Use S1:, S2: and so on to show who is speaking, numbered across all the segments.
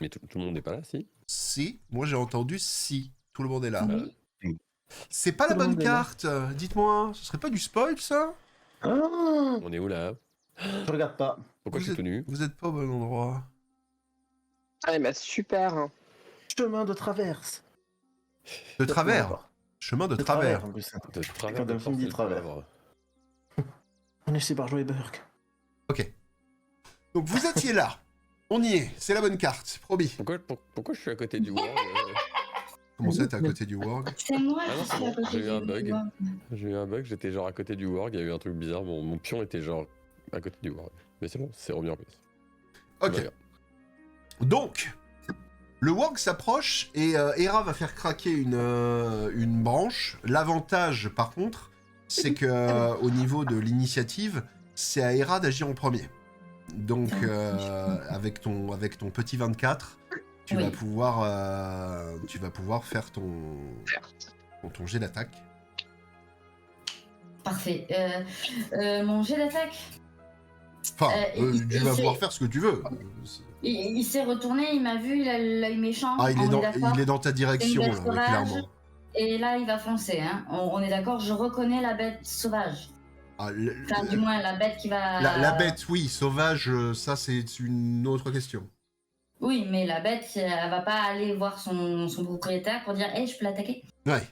S1: Mais tout le monde n'est pas là, si?
S2: Si, moi j'ai entendu si. Tout le monde est là.
S3: Oui.
S2: C'est pas
S3: Tout
S2: la
S3: le
S2: bonne
S3: monde est là.
S2: carte. Dites-moi, ce serait pas du spoil ça?
S3: Ah,
S1: On est où là?
S3: je regarde pas.
S1: Pourquoi je suis tout nu?
S2: Vous êtes pas au bon endroit.
S4: Ah, mais super.
S3: Chemin de traverse.
S2: De travers.
S3: D'accord.
S2: Chemin de
S3: De
S2: travers.
S3: en plus.
S1: De travers
S3: Quand
S1: de
S3: un film dit
S1: force,
S3: travers.
S1: pauvre.
S3: On est chez Barjo et Burke.
S2: Ok. Donc vous étiez là. On y est. C'est la bonne carte. Promis.
S1: Pourquoi je suis à côté du Warg?
S2: Comment ça, t'es à côté du Warg?
S5: C'est moi
S1: Ah non,
S5: qui
S1: c'est
S5: suis à
S1: bon,
S5: côté
S1: j'ai eu un
S5: du
S1: bug.
S5: Warg.
S1: J'ai eu un bug, j'étais genre à côté du Warg, il y a eu un truc bizarre, mon pion était genre à côté du Warg. Mais c'est bon, c'est remis en place.
S2: Ok.
S1: Voilà.
S2: Donc, le Warg s'approche et Hera va faire craquer une branche. L'avantage, par contre, c'est que au niveau de l'initiative, c'est à Hera d'agir en premier. Donc, avec ton petit 24, tu vas pouvoir faire ton jet d'attaque.
S5: Parfait. Mon jet d'attaque,
S2: Enfin,
S5: il
S2: tu vas
S5: s'est-
S2: pouvoir faire ce que tu veux.
S5: il s'est retourné, il m'a vu, il a l'œil méchant.
S2: Ah,
S5: on est d'accord.
S2: il est dans ta direction,
S5: C'est une
S2: là,
S5: bête sauvage.
S2: clairement.
S5: Et là, il va foncer. Hein. On est d'accord, je reconnais la bête sauvage.
S2: Ah,
S5: Enfin, du moins, la bête qui va...
S2: la bête, oui, sauvage, ça c'est une autre question.
S5: Oui, mais la bête, elle va pas aller voir son propriétaire pour dire « Hey, je peux l'attaquer ?»
S2: Ouais,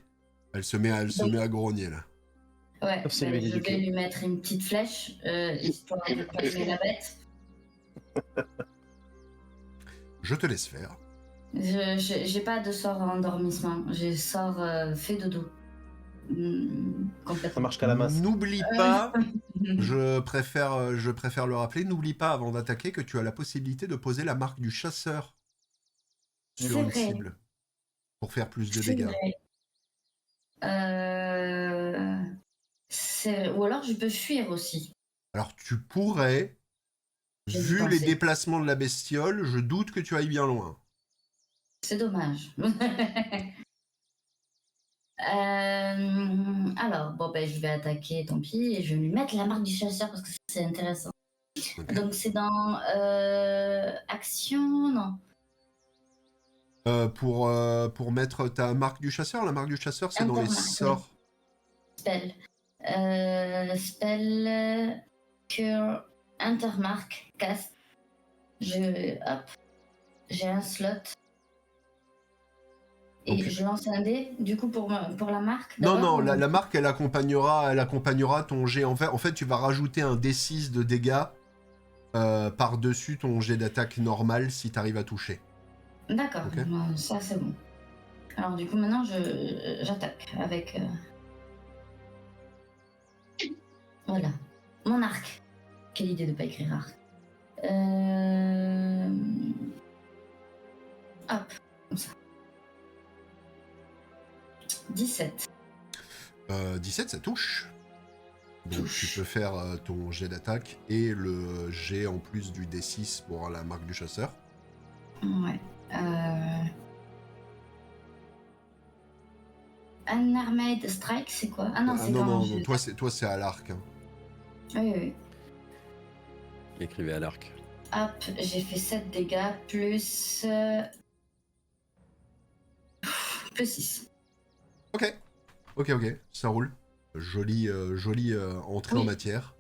S2: elle se met à grogner, là.
S5: Ouais,
S3: Sauf si elle est
S5: je vais
S3: éduquée.
S5: lui mettre une petite flèche, histoire de calmer la bête.
S2: Je te laisse faire.
S5: J'ai pas de sort endormissement, j'ai sort fait dodo.
S3: Ça
S5: Complètement.
S3: marche qu'à la masse.
S2: N'oublie pas, je préfère le rappeler, n'oublie pas avant d'attaquer que tu as la possibilité de poser la marque du chasseur sur
S5: C'est
S2: une
S5: vrai.
S2: cible pour faire plus de
S5: C'est
S2: dégâts.
S5: vrai. Ou alors je peux fuir aussi.
S2: Alors tu pourrais,
S5: J'ai
S2: vu
S5: dû
S2: les
S5: penser.
S2: déplacements de la bestiole, je doute que tu ailles bien loin.
S5: C'est dommage. Alors, bon, ben, je vais attaquer, tant pis, et je vais lui mettre la marque du chasseur parce que c'est intéressant.
S2: Ok.
S5: Donc, c'est dans action, non?
S2: Pour mettre ta marque du chasseur, la marque du chasseur, c'est dans les
S5: Intermarque,
S2: sorts.
S5: Spell. Spell, cure, intermarque, cast. Hop, j'ai un slot. Et
S2: Donc-
S5: je lance un dé, du coup, pour la marque.
S2: Non,
S5: d'abord,
S2: non,
S5: ou-
S2: la marque, elle accompagnera ton jet. En fait, tu vas rajouter un D6 de dégâts par-dessus ton jet d'attaque normal si tu arrives à toucher.
S5: D'accord,
S2: Ok.
S5: ça c'est bon. Alors du coup maintenant j'attaque avec voilà mon arc. Quelle idée de pas écrire arc. Hop, comme ça. 17.
S2: 17, ça touche. Donc
S5: Touche.
S2: tu peux faire ton jet d'attaque et le jet en plus du D6 pour la marque du chasseur.
S5: Ouais. Unarmed strike, c'est quoi? Ah non, c'est
S2: non,
S5: quand
S2: non,
S5: je-
S2: non, toi c'est à l'arc. Hein.
S5: Oui, oui.
S1: Écrivez à l'arc.
S5: Hop, j'ai fait 7 dégâts plus... plus 6.
S2: Ok, ça roule. Jolie entrée
S5: Oui.
S2: en matière.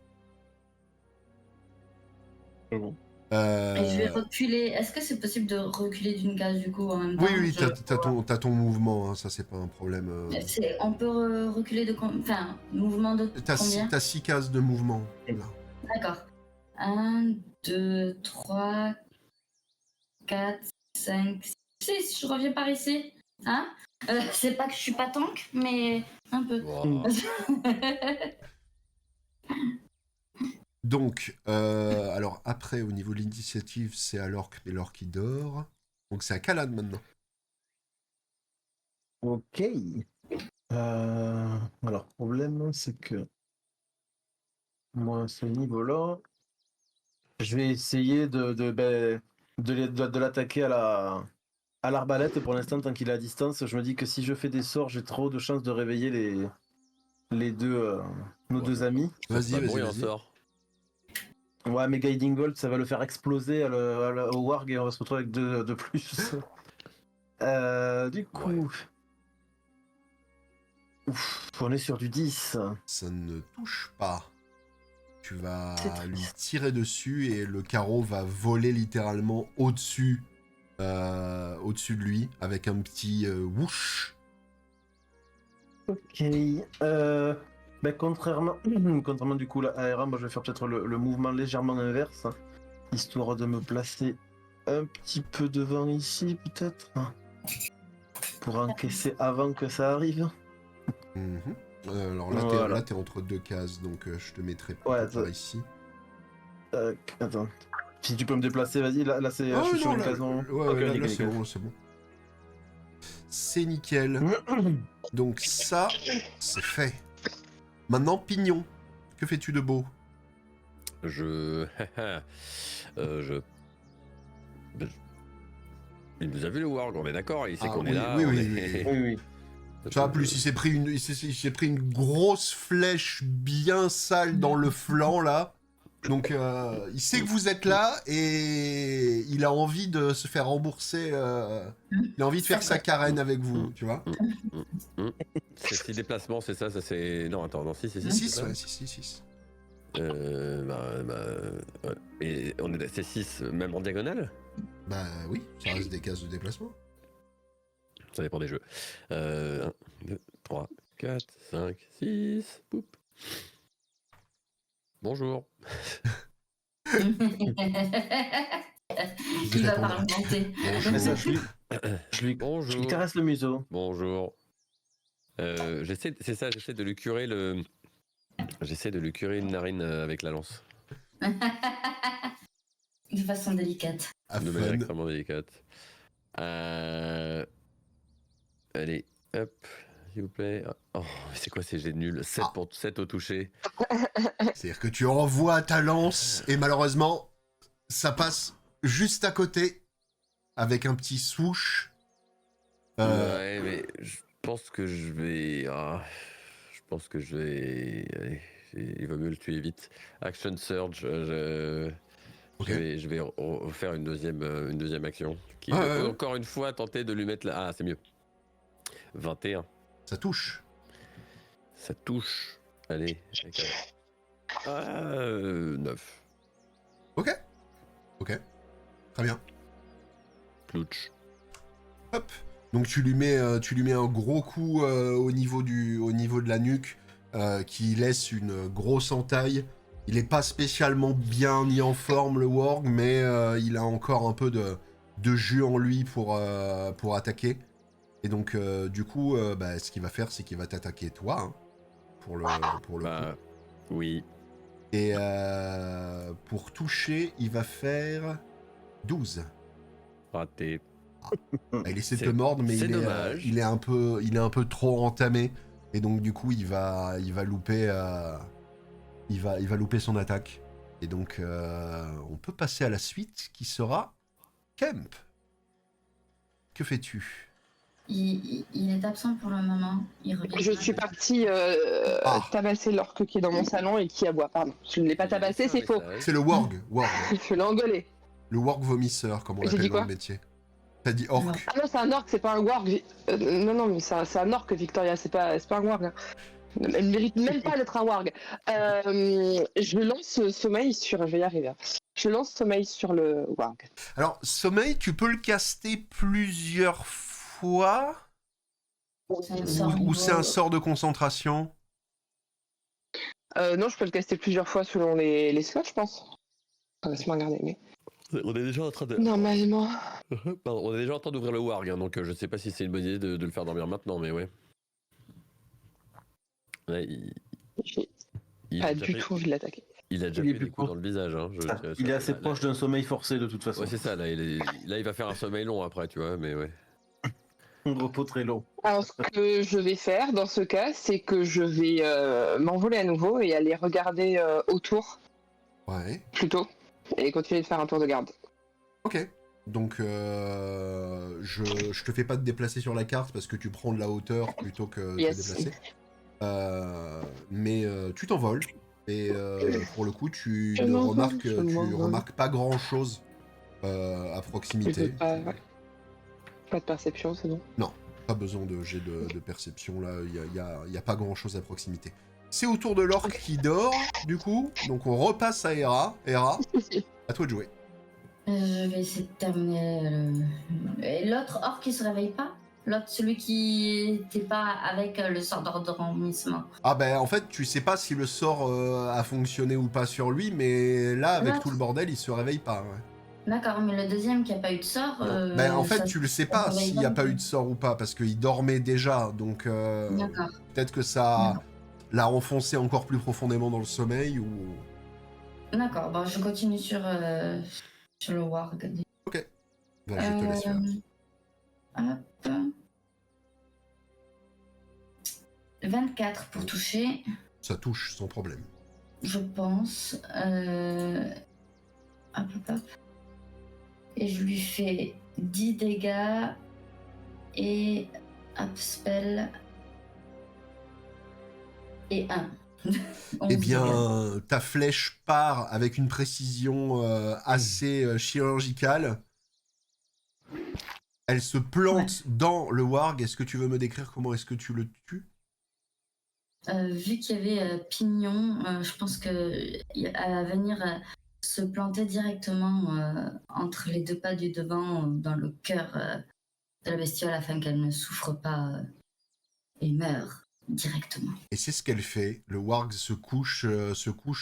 S3: C'est bon.
S5: Et je vais reculer. Est-ce que c'est possible de reculer d'une case du coup en même temps?
S2: Oui, t'as ton mouvement, hein, ça c'est pas un problème.
S5: On peut reculer de enfin, mouvement de combien?
S2: T'as 6 cases de mouvement. Là.
S5: D'accord. 1, 2, 3, 4, 5, 6. Je reviens par ici. Hein? C'est pas que je suis pas tank, mais un peu.
S1: Wow.
S2: Donc, alors après, au niveau de l'initiative, c'est à l'orque, mais l'orque il dort. Donc c'est à Kalan maintenant.
S3: Ok. Alors, problème, c'est que moi, à ce niveau-là, je vais essayer de l'attaquer à l'arbalète pour l'instant, tant qu'il est à distance. Je me dis que si je fais des sorts, j'ai trop de chances de réveiller nos deux amis.
S2: Vas-y,
S1: Bah,
S2: vas-y,
S1: bon, il y a un
S2: vas-y.
S1: sort.
S3: Ouais, mais Guiding Bolt, ça va le faire exploser au Warg et on va se retrouver avec 2 de plus. Du coup... Ouf, on est sur du 10.
S2: Ça ne touche pas. Tu vas
S3: C'est triste.
S2: lui tirer dessus et le carreau va voler littéralement au-dessus de lui avec un petit whoosh.
S3: Ok. Contrairement du coup à Aera, moi je vais faire peut-être le mouvement légèrement inverse, histoire de me placer un petit peu devant ici peut-être, pour encaisser avant que ça arrive.
S2: Mhm. Alors là,
S3: Voilà.
S2: t'es entre 2 cases, donc je te mettrai
S3: Ouais,
S2: par ici.
S3: Attends. Si tu peux me déplacer, vas-y, là c'est, je suis sur une case non.
S2: ouais,
S3: Ok,
S2: là,
S3: nickel,
S2: c'est
S3: nickel.
S2: bon, c'est bon. C'est nickel. Donc ça, c'est fait. Maintenant, Pignon. Que fais-tu de beau?
S1: Je... Il nous a vu le Warg, on est d'accord, il sait qu'on est là.
S2: Oui,
S1: on
S2: oui,
S1: est-
S3: Oui, oui.
S2: Ça, plus, il s'est pris une grosse flèche bien sale dans le flanc, là. Donc, il sait que vous êtes là et il a envie de se faire rembourser. Il a envie de faire sa carène avec vous, tu vois.
S1: C'est 6 déplacements, c'est ça, ça c'est... Non, attends, non, 6 c'est 6.
S2: 6, ouais, 6.
S1: Ouais. Et c'est 6 même en diagonale?
S2: Bah oui, ça reste des cases de déplacement.
S1: Ça dépend des jeux. 1, 2, 3, 4, 5, 6. Poup. Bonjour.
S5: Il va
S2: répondra.
S5: pas remonter.
S3: Mais ça, je lui
S1: Bonjour.
S3: caresse le museau.
S1: Bonjour. J'essaie de lui curer le... J'essaie de lui curer une narine avec la lance.
S5: De façon délicate.
S1: De manière extrêmement délicate. Allez, hop, s'il vous plaît. Oh, mais c'est quoi ces jets nuls? 7 au toucher.
S2: C'est-à-dire que tu envoies ta lance et malheureusement, ça passe juste à côté avec un petit swoosh.
S1: Ouais, mais je pense que je vais... je pense que je vais... Allez, il vaut mieux le tuer vite. Action Surge,
S2: Ok.
S1: je vais faire une deuxième action. Qui
S2: Ouais.
S1: encore une fois tenter de lui mettre la... Ah, c'est mieux. 21.
S2: Ça touche.
S1: Ça touche. Allez. 9.
S2: Ok. Très bien.
S1: Plouch.
S2: Hop. Donc tu lui mets un gros coup au niveau de la nuque qui laisse une grosse entaille. Il n'est pas spécialement bien ni en forme le Warg, mais il a encore un peu de jus en lui pour attaquer. Et donc du coup, ce qu'il va faire, c'est qu'il va t'attaquer toi hein, pour le coup.
S1: Oui.
S2: Et pour toucher, il va faire 12.
S1: Raté.
S2: Il essaie de te mordre, mais
S1: dommage.
S2: il est un peu trop entamé. Et donc du coup, il va louper son attaque. Et donc, on peut passer à la suite, qui sera Kemp. Que fais-tu?
S5: Il est absent pour le moment. Il revient.
S4: Je suis partie tabasser l'orque qui est dans mon salon et qui aboie. Pardon, je ne l'ai pas tabassé, c'est faux.
S2: C'est le Warg.
S4: Je l'ai engueulé.
S2: Le Warg vomisseur, comme on
S4: J'ai
S2: l'appelle
S4: dit
S2: dans
S4: quoi
S2: le métier. T'as dit orc.
S4: Ah non, c'est un orque, c'est pas un warg. Non, mais c'est un orque, Victoria, c'est pas un warg. Hein. Elle ne mérite même pas d'être un warg. Je lance sommeil sur... Je vais y arriver. Je lance sommeil sur le warg.
S2: Alors, sommeil, tu peux le caster plusieurs fois ou c'est un sort de concentration?
S4: Non, je peux le caster plusieurs fois selon les slots, je pense. Laisse-moi regarder, mais...
S1: On est déjà en train de...
S4: Normalement...
S1: Pardon, on est déjà en train d'ouvrir le Warg, hein, donc je sais pas si c'est une bonne idée de le faire dormir maintenant, mais ouais. Là,
S4: Pas du tout envie de l'attaquer.
S1: Il a déjà
S3: Il est
S1: fait
S3: plus
S1: des coups
S3: proche.
S1: dans le visage. Hein,
S3: Il est assez proche d'un sommeil forcé de toute façon.
S1: Ouais, c'est ça, là il va faire un sommeil long après, tu vois, mais ouais.
S3: Un repos très long.
S4: Alors, ce que je vais faire dans ce cas, c'est que je vais m'envoler à nouveau et aller regarder autour,
S2: Ouais.
S4: plutôt, et continuer de faire un tour de garde.
S2: Ok. Donc, je te fais pas te déplacer sur la carte parce que tu prends de la hauteur plutôt que de te
S4: Yes.
S2: déplacer. Mais tu t'envoles Et pour le coup, tu
S4: Je
S2: ne
S4: m'en
S2: remarques,
S4: vais, je m'en vais.
S2: remarques pas grand-chose à proximité.
S4: Ouais. Pas de perception, c'est bon.
S2: Non, pas besoin de jet de perception, là, il y a pas grand-chose à proximité. C'est au tour de l'orque qui dort, du coup, donc on repasse à Hera. Hera, à toi de jouer.
S5: Je vais essayer de terminer. Et l'autre orc qui se réveille pas? L'autre, celui qui n'était pas avec le sort d'endormissement.
S2: Ah ben, en fait, tu sais pas si le sort a fonctionné ou pas sur lui, mais là, avec
S5: L'autre.
S2: tout le bordel, il se réveille pas. Ouais.
S5: D'accord, mais le deuxième qui a pas eu de sort.
S2: Ben, en fait,
S5: ça-
S2: tu le sais
S5: ça
S2: pas
S5: se réveille
S2: s'il n'y a pas
S5: non
S2: eu de sort ou pas, parce qu'il dormait déjà, donc
S5: D'accord.
S2: peut-être que ça l'a enfoncé encore plus profondément dans le sommeil, ou...
S5: D'accord, bon, je continue sur le warg.
S2: Ben, je te laisse faire.
S5: Hop. 24 pour toucher,
S2: Ça touche sans problème.
S5: je pense. Hop. Et je lui fais 10 dégâts. Et up spell. Et 1.
S2: Eh bien, ta flèche part avec une précision assez chirurgicale. Elle se plante dans le warg. Est-ce que tu veux me décrire comment est-ce que tu le tues?
S5: Vu qu'il y avait Pignon, je pense qu'elle va venir se planter directement entre les deux pas du devant, dans le cœur de la bestiole, afin qu'elle ne souffre pas et meure directement.
S2: Et c'est ce qu'elle fait. Le warg se couche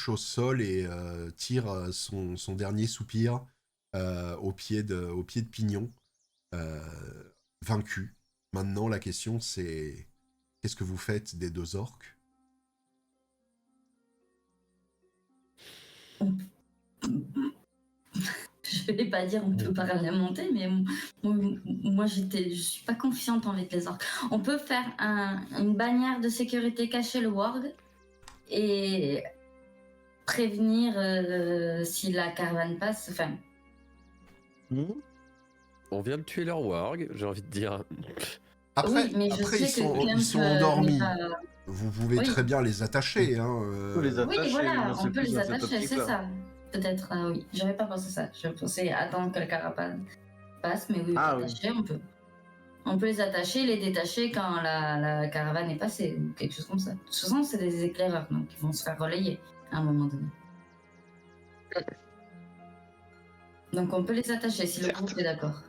S2: au sol et tire son dernier soupir au pied de Pignon, vaincu. Maintenant, la question c'est qu'est-ce que vous faites des deux orques?
S5: Je vais pas dire on peut pas remonter, mais moi je suis pas confiante avec les orques. On peut faire une bannière de sécurité cacher le warg et prévenir si la caravane passe. Enfin,
S1: On vient de tuer leur warg, j'ai envie de dire.
S2: Après,
S5: oui, mais je
S2: après
S5: sais
S2: ils
S5: que Kemp,
S2: sont endormis.
S5: n'est pas-
S2: Vous pouvez
S5: Oui.
S2: très bien les attacher. Hein,
S3: On peut les attacher.
S5: Oui, voilà,
S3: moi, c'est
S5: on peut
S3: plus
S5: les
S3: dans cette
S5: attacher, c'est
S3: optique-là.
S5: ça. Peut-être, oui. J'avais pas pensé ça. Je pensais attendre que le carapace passe, mais oui,
S3: Ah, oui.
S5: attacher, on peut. On peut les attacher, les détacher quand la caravane est passée, ou quelque chose comme ça. De toute façon, c'est des éclaireurs, donc ils vont se faire relayer à un moment donné. Donc on peut les attacher si le groupe est d'accord.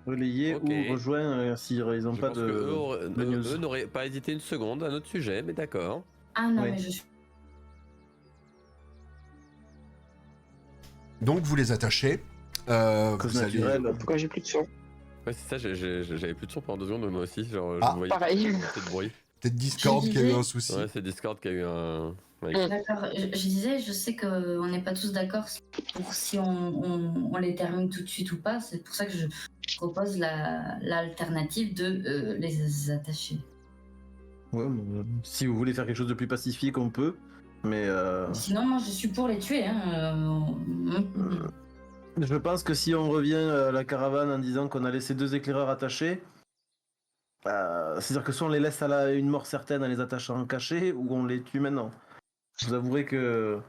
S3: Relayer
S1: Ok.
S3: ou rejoindre s'ils n'ont
S1: Je
S3: pas
S1: pense
S3: de.
S1: que
S3: bagneuse.
S1: eux n'auraient pas hésité une seconde à notre sujet, mais d'accord.
S5: Ah non,
S3: Oui.
S5: mais je suis.
S2: Donc vous les attachez.
S3: Cause
S2: Vous allez...
S3: naturelle.
S4: Pourquoi j'ai plus de son?
S1: Ouais, c'est ça, j'avais plus de son pendant 2 secondes, moi aussi. Genre,
S2: Ah,
S1: je voyais
S4: pareil.
S1: un peu de bruit.
S2: Peut-être Discord
S5: Je
S2: qui a eu
S5: disais-
S2: un souci.
S1: Ouais, c'est Discord qui a eu un. Ouais.
S5: D'accord, je disais, je sais qu'on n'est pas tous d'accord pour si on les termine tout de suite ou pas. C'est pour ça que je propose l'alternative de les attacher.
S3: Ouais, mais, si vous voulez faire quelque chose de plus pacifique, on peut. Mais
S5: Sinon, moi, je suis pour les tuer. Hein.
S3: je pense que si on revient à la caravane en disant qu'on a laissé 2 éclaireurs attachés, c'est-à-dire que soit on les laisse à une mort certaine en les attachant en cachet, ou on les tue maintenant. Je vous avouerai que,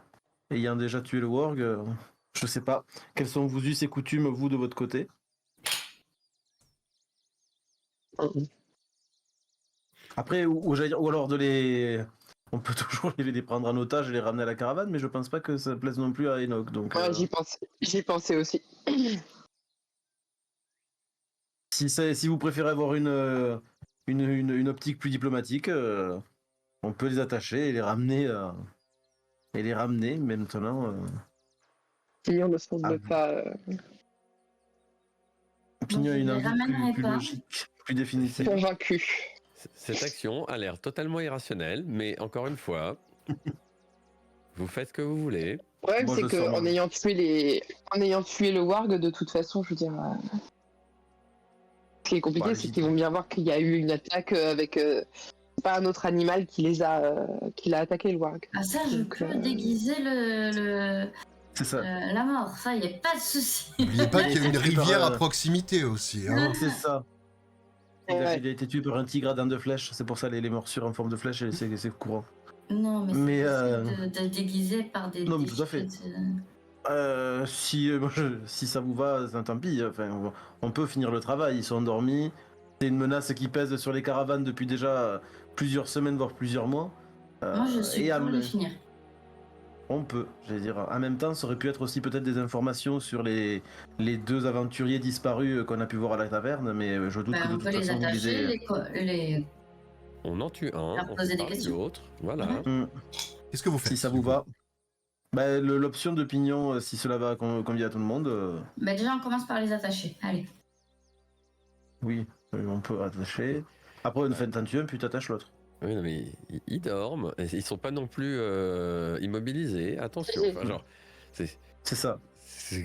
S3: ayant déjà tué le warg, je sais pas. Quels sont vos us et coutumes, vous, de votre côté? Après, ou alors de les... On peut toujours les prendre en otage et les ramener à la caravane, mais je pense pas que ça plaise non plus à Enoch. Donc,
S4: Ouais, j'y pensais aussi.
S3: si vous préférez avoir une optique plus diplomatique, on peut les attacher et les ramener. Mais maintenant,
S4: Pignon ne semble
S3: Ah.
S4: pas
S3: Pignon a
S5: je
S3: une
S5: les
S3: envie
S5: ramènerai
S3: plus
S5: pas.
S3: logique, plus définitive.
S4: convaincu.
S1: Cette action a l'air totalement irrationnelle, mais encore une fois, vous faites ce que vous voulez.
S4: Le problème,
S3: Moi,
S4: c'est
S3: je sens
S4: qu'en
S3: mal.
S4: ayant tué le warg, de toute façon, je veux dire. Ce qui est compliqué,
S3: Bah,
S4: c'est qu'ils vont bien voir qu'il y a eu une attaque avec. C'est pas un autre animal qui l'a attaqué, le warg.
S5: Ah ça, je
S4: Donc,
S5: peux déguiser
S3: C'est ça.
S5: la mort. Ça, il n'y a pas de souci.
S2: N'oubliez pas qu'il y a une
S3: C'est
S2: rivière
S3: par,
S2: à proximité aussi. Hein.
S3: C'est ça.
S4: Ouais.
S3: Il a été tué par un tigre à dents de flèche, c'est pour ça les morsures en forme de flèche, c'est courant.
S5: Non, mais
S3: Mais,
S5: c'est possible de déguiser par des.
S3: non, mais
S5: des
S3: tout à fait.
S5: chouettes,
S3: Si ça vous va, tant pis. Enfin, on peut finir le travail. Ils sont endormis. C'est une menace qui pèse sur les caravanes depuis déjà plusieurs semaines, voire plusieurs mois.
S5: Moi, je suis
S3: et
S5: pour le finir.
S3: on peut, j'allais dire. En même temps, ça aurait pu être aussi peut-être des informations sur les 2 aventuriers disparus qu'on a pu voir à la taverne, mais je doute que de
S5: On
S3: toute
S5: peut les
S3: façon vous
S5: attacher,
S3: les...
S1: On en tue un,
S5: Leur
S1: on
S5: poser
S1: fait
S5: des
S1: parler
S5: questions.
S1: l'autre. Voilà.
S5: Mhm.
S2: Qu'est-ce que vous faites
S3: Si ça
S2: du
S3: vous
S2: coup
S3: va. Bah, l'option de pignon, si cela va convient à tout le monde,
S5: Déjà, on commence par les attacher. Allez.
S3: oui, on peut attacher. Après, une fin t'en tues un, puis t'attaches l'autre.
S1: Oui, non, mais ils dorment. Et ils sont pas non plus immobilisés. Attention. Enfin, genre, c'est.
S3: C'est ça.
S1: Je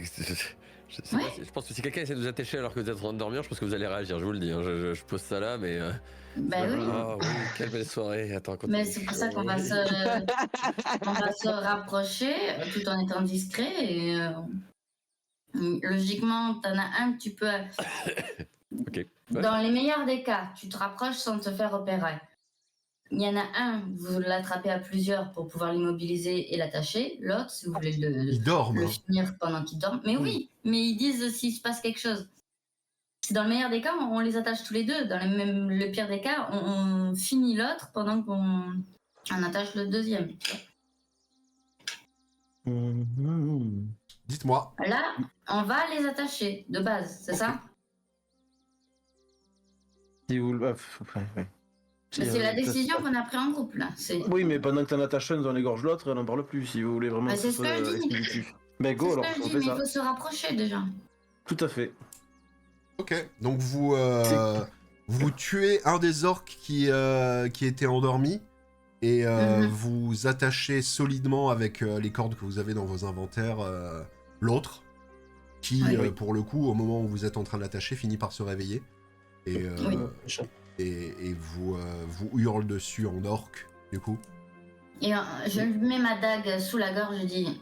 S1: sais pas je pense que si quelqu'un essaie de vous attacher alors que vous êtes en train de dormir, je pense que vous allez réagir, je vous le dis. Hein. Je pose ça là, mais.
S5: Bah oui.
S1: Ah oui, quelle belle soirée. Attends,
S5: Mais c'est pour ça qu'on va se rapprocher tout en étant discret. Et logiquement, t'en as un que tu peux.
S1: Ok. Ouais.
S5: Dans les meilleurs des cas, tu te rapproches sans te faire repérer. Il y en a un, vous l'attrapez à plusieurs pour pouvoir l'immobiliser et l'attacher. L'autre, si vous voulez
S2: Ils dorment.
S5: le
S2: Hein.
S5: finir pendant qu'il dort. Mais oui, mais ils disent s'il se passe quelque chose. C'est dans le meilleur des cas, on les attache tous les deux. Dans le pire des cas, on finit l'autre pendant qu'on attache le deuxième.
S2: Dites-moi.
S5: Là, on va les attacher de base, c'est ça?
S3: Si vous... ouais.
S5: Mais c'est la décision qu'on a prise en groupe là.
S3: Oui, mais pendant que t'en attaches un, on égorge l'autre, on n'en parle plus, si vous voulez vraiment.
S5: Bah, c'est ce que je dis.
S3: Expéditif. Ben go,
S5: C'est
S3: alors,
S5: ce que je
S3: on
S5: dis,
S3: fait
S5: mais il
S3: ça.
S5: faut se rapprocher déjà.
S3: Tout à fait.
S2: Ok, donc vous tuez un des orques qui était endormi et vous attachez solidement avec les cordes que vous avez dans vos inventaires l'autre qui,
S5: Oui.
S2: pour le coup, au moment où vous êtes en train de l'attacher, finit par se réveiller et, et vous hurle dessus en orque, du coup.
S5: Et je mets ma dague sous la gorge, je dis.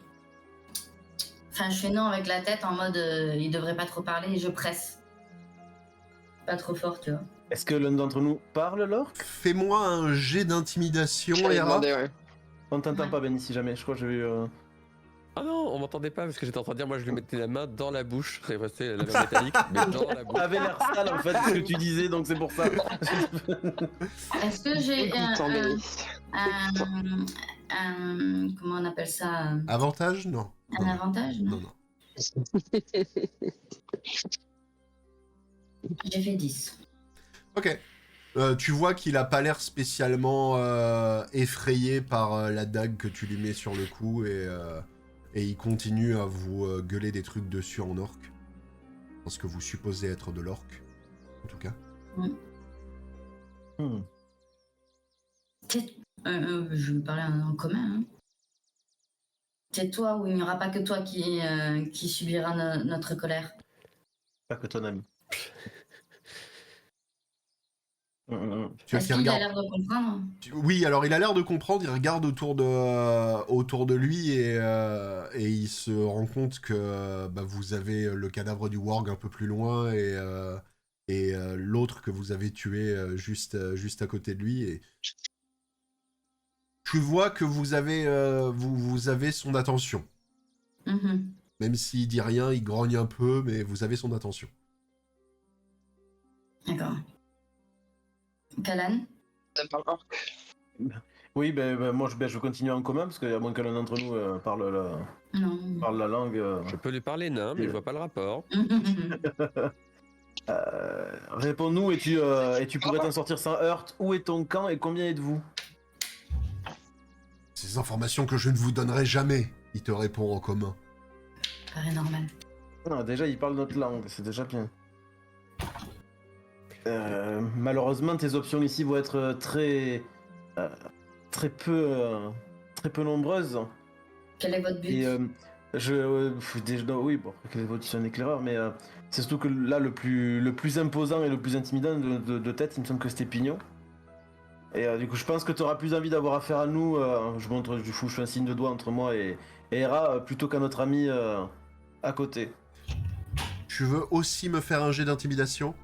S5: Enfin, je fais non avec la tête en mode il devrait pas trop parler et je presse. Pas trop fort, tu vois.
S3: Est-ce que l'un d'entre nous parle, l'orque?
S2: Fais-moi un jet d'intimidation,
S4: J'allais
S2: Hera.
S4: demander, ouais.
S3: On t'entend pas, Benny, si jamais. Je crois que j'ai eu...
S1: Ah non, on m'entendait pas parce que j'étais en train de dire, moi je lui mettais la main dans la bouche. C'est resté la main métallique, mais dans la bouche.
S3: avait l'air sale, en fait, ce que tu disais, donc c'est pour ça.
S5: Est-ce que j'ai
S4: Écoute, Béni.
S5: comment on appelle ça?
S2: Avantage? Non.
S5: Un
S2: Non.
S5: avantage? Non.
S2: Non.
S5: J'ai fait 10.
S2: Ok. Tu vois qu'il a pas l'air spécialement effrayé par la dague que tu lui mets sur le cou et il continue à vous gueuler des trucs dessus en orque. Parce que vous supposez être de l'orque, en tout cas.
S5: Je vais parler en commun. Hein. Tais-toi ou il n'y aura pas que toi qui subira notre colère.
S3: Pas que ton ami.
S5: Est-ce qu'il a l'air de comprendre?
S2: Oui, alors il a l'air de comprendre, il regarde autour de lui et il se rend compte que vous avez le cadavre du warg un peu plus loin et l'autre que vous avez tué juste à côté de lui. Et tu vois que vous avez son attention. Même s'il dit rien, il grogne un peu, mais vous avez son attention.
S5: D'accord. Kalan?
S3: Oui, moi je continue en commun, parce qu'à moins que l'un d'entre nous parle la langue.
S1: Je peux lui parler nain, mais je vois pas le rapport.
S3: Réponds-nous et tu pourrais t'en sortir sans heurte. Où est ton camp et combien êtes-vous?
S2: Ces informations que je ne vous donnerai jamais, il te répond en commun.
S5: Paraît normal.
S3: Non, déjà, il parle notre langue, c'est déjà bien. Malheureusement, tes options ici vont être très peu nombreuses.
S5: Quel est votre but?
S3: Et oui, bon, quel est votre but? Je suis un éclaireur, mais c'est surtout que là, le plus imposant et le plus intimidant de tête, il me semble que c'était Pignon. Et du coup, je pense que tu auras plus envie d'avoir affaire à nous. Je fais un signe de doigt entre moi et Hera plutôt qu'à notre ami à côté.
S2: Tu veux aussi me faire un jet d'intimidation?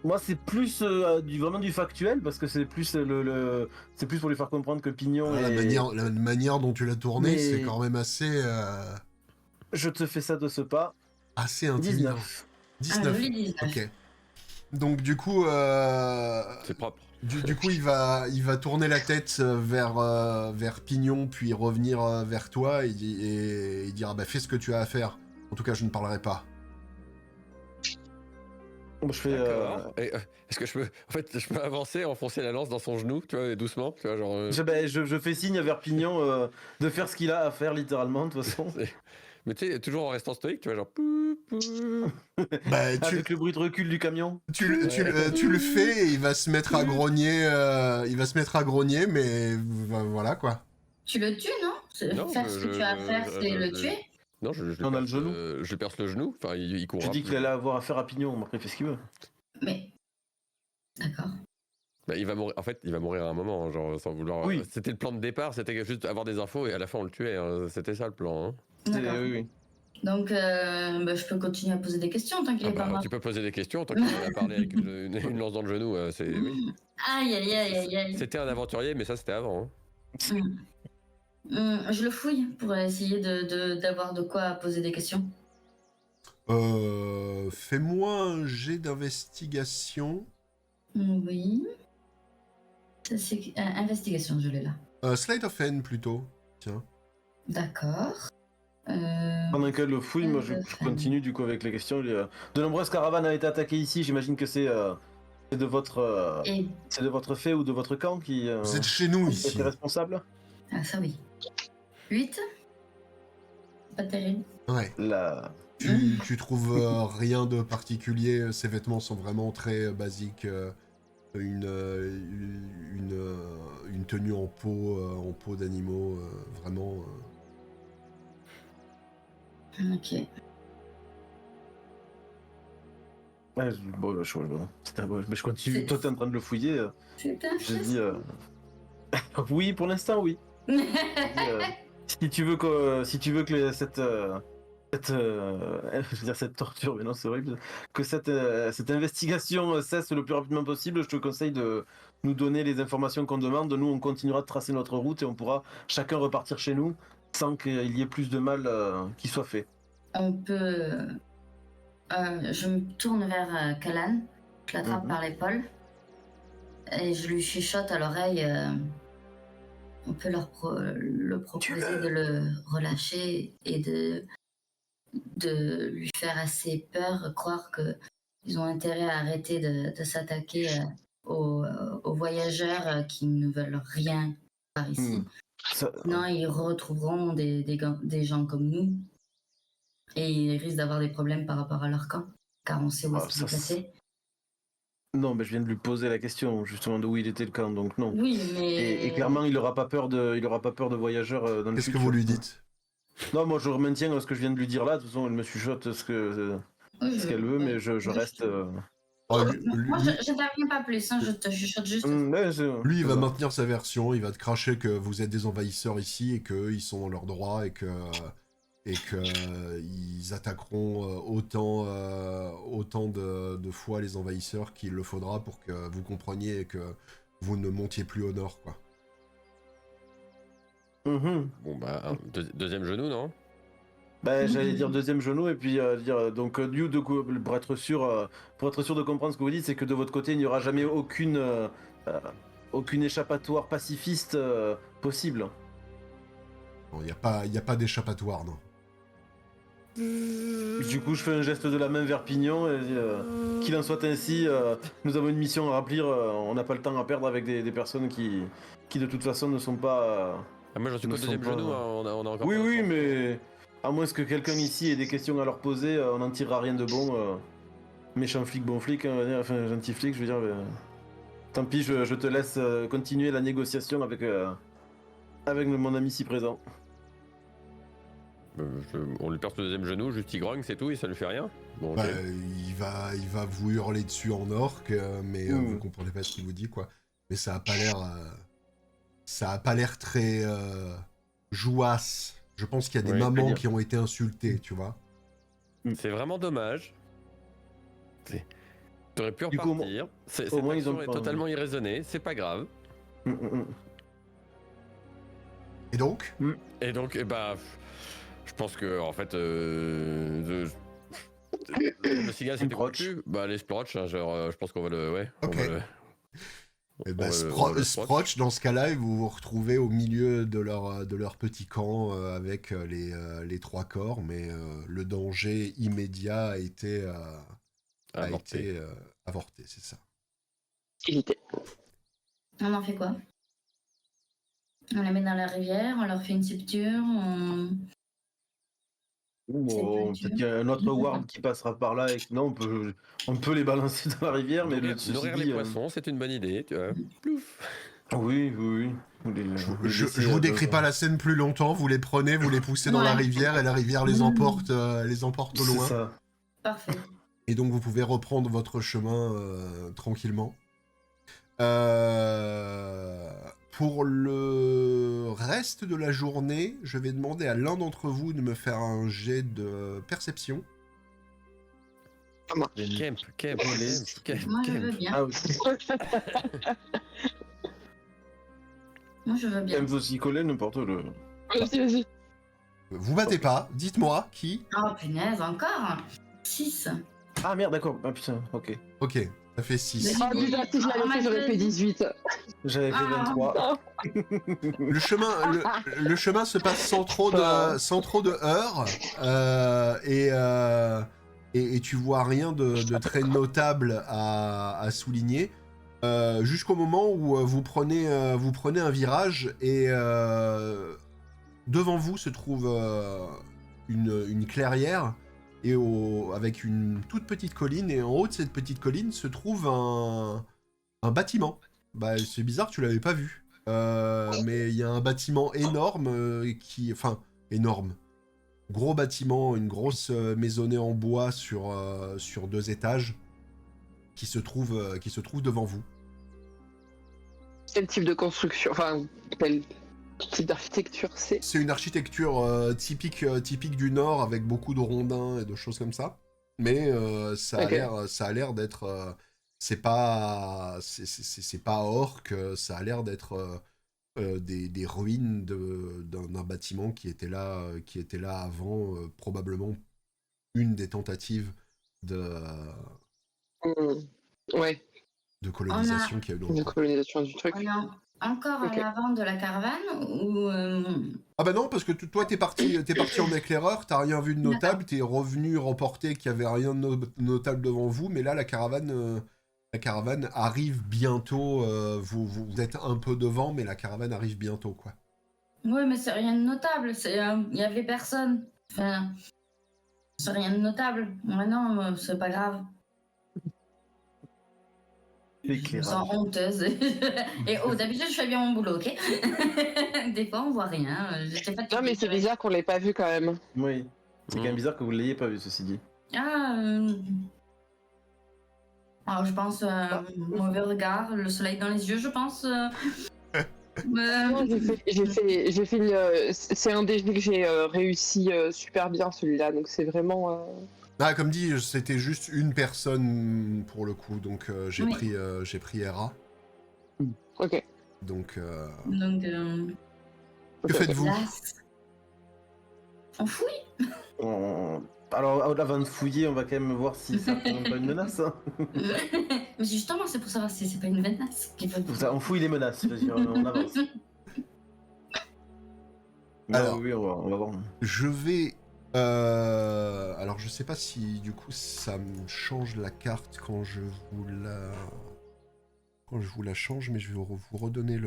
S3: Moi, c'est plus vraiment du factuel parce que c'est plus c'est plus pour lui faire comprendre que Pignon
S2: Ah,
S3: est.
S2: la manière dont tu l'as tourné,
S3: Mais-
S2: c'est quand même assez,
S3: Je te fais ça de ce pas.
S2: assez intimidant.
S3: 19.
S5: Un
S2: 19.
S5: joli 19.
S2: Ok. Donc du coup,
S1: C'est propre.
S2: du coup, il va tourner la tête vers Pignon, puis revenir vers toi et il dira, bah fais ce que tu as à faire. En tout cas, je ne parlerai pas.
S3: Bon, je fais.
S1: D'accord. Et, est-ce que je peux avancer, enfoncer la lance dans son genou, tu vois, doucement, tu vois, genre.
S3: Je fais signe vers Pignon de faire ce qu'il a à faire littéralement de toute façon.
S1: Mais tu sais, toujours en restant stoïque, tu vois, genre. Pou, pou.
S2: Bah,
S3: Avec le bruit de recul du camion.
S2: tu le fais et il va se mettre à grogner, mais voilà quoi.
S5: Tu le tues, non
S1: Non,
S5: Faire ce que tu as à faire, c'est le tuer.
S1: Non, je
S3: On a le
S1: perce,
S3: genou.
S1: je lui perce le genou, enfin, il court.
S3: Je dis qu'il allait avoir affaire à Pignon, après il fait ce qu'il veut.
S5: Mais. D'accord.
S1: Bah, il va mourir. En fait, il va mourir à un moment, hein, genre sans vouloir.
S3: Oui.
S1: C'était le plan de départ, c'était juste avoir des infos et à la fin on le tuait. Hein. C'était ça le plan. Hein.
S5: D'accord.
S3: Oui.
S5: Donc, je peux continuer à poser des questions tant qu'il
S1: Ah
S5: est pas
S1: bah,
S5: mort.
S1: tu peux poser des questions tant qu'il a parlé avec une lance dans le genou. C'est oui.
S5: Aïe, aïe, aïe, aïe, aïe.
S1: C'était un aventurier, mais ça c'était avant. Hein.
S5: Je le fouille pour essayer d'avoir de quoi poser des questions.
S2: Fais-moi un jet d'investigation.
S5: Oui. Ça, c'est investigation, je l'ai là.
S2: Slide of hand plutôt. Tiens.
S5: D'accord.
S3: Pendant qu'elle le fouille, moi je continue du coup avec les questions. De nombreuses caravanes ont été attaquées ici, j'imagine que c'est de votre
S5: Et...
S3: c'est de votre fait ou de votre camp qui
S2: Vous êtes chez nous
S3: qui
S2: ici.
S3: était responsable.
S5: Ah, ça oui. 8. Pas terrible.
S2: Ouais.
S3: La...
S2: Tu trouves rien de particulier. Ces vêtements sont vraiment très basiques. Une tenue en peau d'animaux, vraiment.
S5: Ok.
S3: Ouais, bon, mais je continue. Toi, t'es en train de le fouiller.
S5: C'est un
S3: Je dis. Oui, pour l'instant, oui. Je dis, si tu veux que cette je veux dire cette torture, mais non, c'est horrible. Que cette investigation cesse le plus rapidement possible, je te conseille de nous donner les informations qu'on demande. Nous, on continuera de tracer notre route et on pourra chacun repartir chez nous sans qu'il y ait plus de mal qui soit fait.
S5: On peut... je me tourne vers Kalan, je l'attrape par l'épaule et je lui chuchote à l'oreille. On peut le proposer de le relâcher et de lui faire assez peur, croire qu'ils ont intérêt à arrêter de s'attaquer aux voyageurs qui ne veulent rien par ici. Non, ils retrouveront des gens comme nous et ils risquent d'avoir des problèmes par rapport à leur camp, car on sait où est-ce qu'il est placé.
S3: Non, mais je viens de lui poser la question justement de où il était le camp, donc non.
S5: Oui, mais...
S3: Et clairement, il aura pas peur de voyageurs dans le
S2: Qu'est-ce que
S3: futur.
S2: vous lui dites?
S3: Non, moi je maintiens ce que je viens de lui dire là. De toute façon, elle me chuchote ce qu'elle veut, mais je reste.
S2: Oh,
S5: Moi, je n'interviens pas plus, hein, je te chuchote juste.
S2: Lui, il va maintenir sa version, il va te cracher que vous êtes des envahisseurs ici et qu'eux, ils sont dans leurs droits et que ils attaqueront autant de fois les envahisseurs qu'il le faudra pour que vous compreniez et que vous ne montiez plus au nord, quoi.
S1: Bon bah, deuxième genou, non?
S3: Bah, j'allais dire deuxième genou et puis donc pour être sûr de comprendre ce que vous dites, c'est que de votre côté il n'y aura jamais aucune échappatoire pacifiste possible.
S2: Il n'y a pas d'échappatoire, non.
S3: Du coup, je fais un geste de la main vers Pignon et qu'il en soit ainsi. Nous avons une mission à remplir. On n'a pas le temps à perdre avec des personnes qui de toute façon ne sont pas.
S1: Moi, j'en suis qu'au deuxième genou. Hein, on a encore.
S3: Oui, mais à moins que quelqu'un ici ait des questions à leur poser, on n'en tirera rien de bon. Méchant flic, bon flic, hein, enfin gentil flic, je veux dire. Tant pis, je te laisse continuer la négociation avec mon ami si présent.
S1: On lui perce le deuxième genou, juste il grogne, c'est tout, et ça lui fait rien. Bon,
S2: Bah, il va vous hurler dessus en orque, mais vous comprenez pas ce qu'il vous dit, quoi. Mais ça a pas l'air très jouasse. Je pense qu'il y a des mamans qui ont été insultées, tu vois.
S1: C'est vraiment dommage. T'aurais pu
S3: Du coup,
S1: repartir. Cette
S3: au moins, ils
S1: action
S3: ont
S1: est
S3: pas-
S1: totalement irraisonnée, c'est pas grave.
S2: Et donc
S1: Et donc, je pense que, en fait, le cigale
S3: Une
S1: c'était
S3: proche.
S1: conclu. Bah, les sproch, hein, genre, je pense qu'on va le. Ouais.
S2: Ok.
S1: On va le...
S2: Eh
S1: on
S2: ben,
S1: va le- on va le sproch.
S2: Sproch, dans ce cas-là, vous vous retrouvez au milieu de leur petit camp avec les 3 corps, mais le danger immédiat a été
S1: Avorté.
S2: avorté, c'est ça.
S4: Éviter.
S5: On en fait quoi? On les met dans la rivière, on leur fait une septure,
S3: Bon,
S5: C'est
S3: peut-être qu'il y a un autre ward qui passera par là et que non, on peut les balancer dans la rivière, mais ceci
S1: Nourrir
S3: dit,
S1: les poissons, c'est une bonne idée, tu vois. Plouf.
S3: Oui, oui, oui.
S2: Je vous décris pas la scène plus longtemps, vous les prenez, vous les poussez dans la
S5: Ouais.
S2: rivière et la rivière les emporte au
S3: C'est
S2: loin.
S3: ça.
S5: Parfait.
S2: Et donc vous pouvez reprendre votre chemin tranquillement. Pour le reste de la journée, je vais demander à l'un d'entre vous de me faire un jet de perception.
S5: Moi, je veux bien.
S3: Ah oui,
S5: Moi, je veux bien.
S3: elle veut s'y coller n'importe le.
S4: Vas-y.
S2: Vous battez pas, dites-moi qui.
S5: Oh, punaise, encore 6.
S3: Ah merde, d'accord. Ah putain, ok.
S2: Ok, ça fait 6.
S4: Oh, déjà, si je l'avais fait, j'aurais fait 18.
S3: J'avais fait
S5: Ah.
S3: 23.
S2: Le chemin se passe sans trop de heurts et tu vois rien de très notable à souligner jusqu'au moment où vous prenez un virage et devant vous se trouve une clairière et avec une toute petite colline et en haut de cette petite colline se trouve un bâtiment. Bah, c'est bizarre, tu l'avais pas vu. Mais il y a un bâtiment énorme Enfin, énorme. Gros bâtiment, une grosse maisonnée en bois sur 2 étages qui se trouve devant vous.
S4: Quel type de construction, enfin, quel type d'architecture c'est?
S2: C'est une architecture typique du Nord avec beaucoup de rondins et de choses comme ça. Mais ça a l'air d'être... c'est pas orc, ça a l'air d'être des ruines d'un bâtiment qui était là avant, probablement une des tentatives de
S4: Ouais,
S2: colonisation qu'il y a eu dans le
S4: de
S2: coin.
S4: colonisation du truc.
S5: On est encore
S4: Ok.
S5: à l'avant de la caravane ou
S2: Ah bah non, parce que toi t'es parti en éclaireur, t'as rien vu de notable, t'es revenu remporter qu'il y avait rien de notable devant vous, mais là la caravane arrive bientôt, vous êtes un peu devant, mais la caravane arrive bientôt, quoi.
S5: Ouais, mais c'est rien de notable. Il y avait personne. Enfin, c'est rien de notable. Ouais, non, c'est pas grave. Je me
S3: Éclairage.
S5: sens honteuse. Et oh, d'habitude, je fais bien mon boulot, ok? Des fois, on voit rien. J'étais fatiguée.
S4: Non, mais c'est bizarre qu'on l'ait pas vu quand même.
S3: Oui. C'est quand même bizarre que vous l'ayez pas vu, ceci dit.
S5: Alors, je pense, mauvais regard, le soleil dans les yeux, je pense.
S4: Non, j'ai fait c'est un des jeux que j'ai réussi super bien celui-là, donc c'est vraiment.
S2: Ah, comme dit, c'était juste une personne pour le coup, donc j'ai
S5: Oui.
S2: pris Hera.
S4: Ok.
S2: Donc,
S5: Donc,
S2: que faites-vous?
S5: là, on fouille.
S3: Alors, avant de fouiller, on va quand même voir si ça représente pas une menace. Hein.
S5: Mais justement, c'est pour savoir si c'est pas une menace qu'il faut.
S3: On fouille les menaces, vas-y, on avance.
S2: Alors.
S3: Oui, on va voir.
S2: Je vais... alors, je sais pas si, du coup, ça me change la carte quand je vous la change, mais je vais vous redonner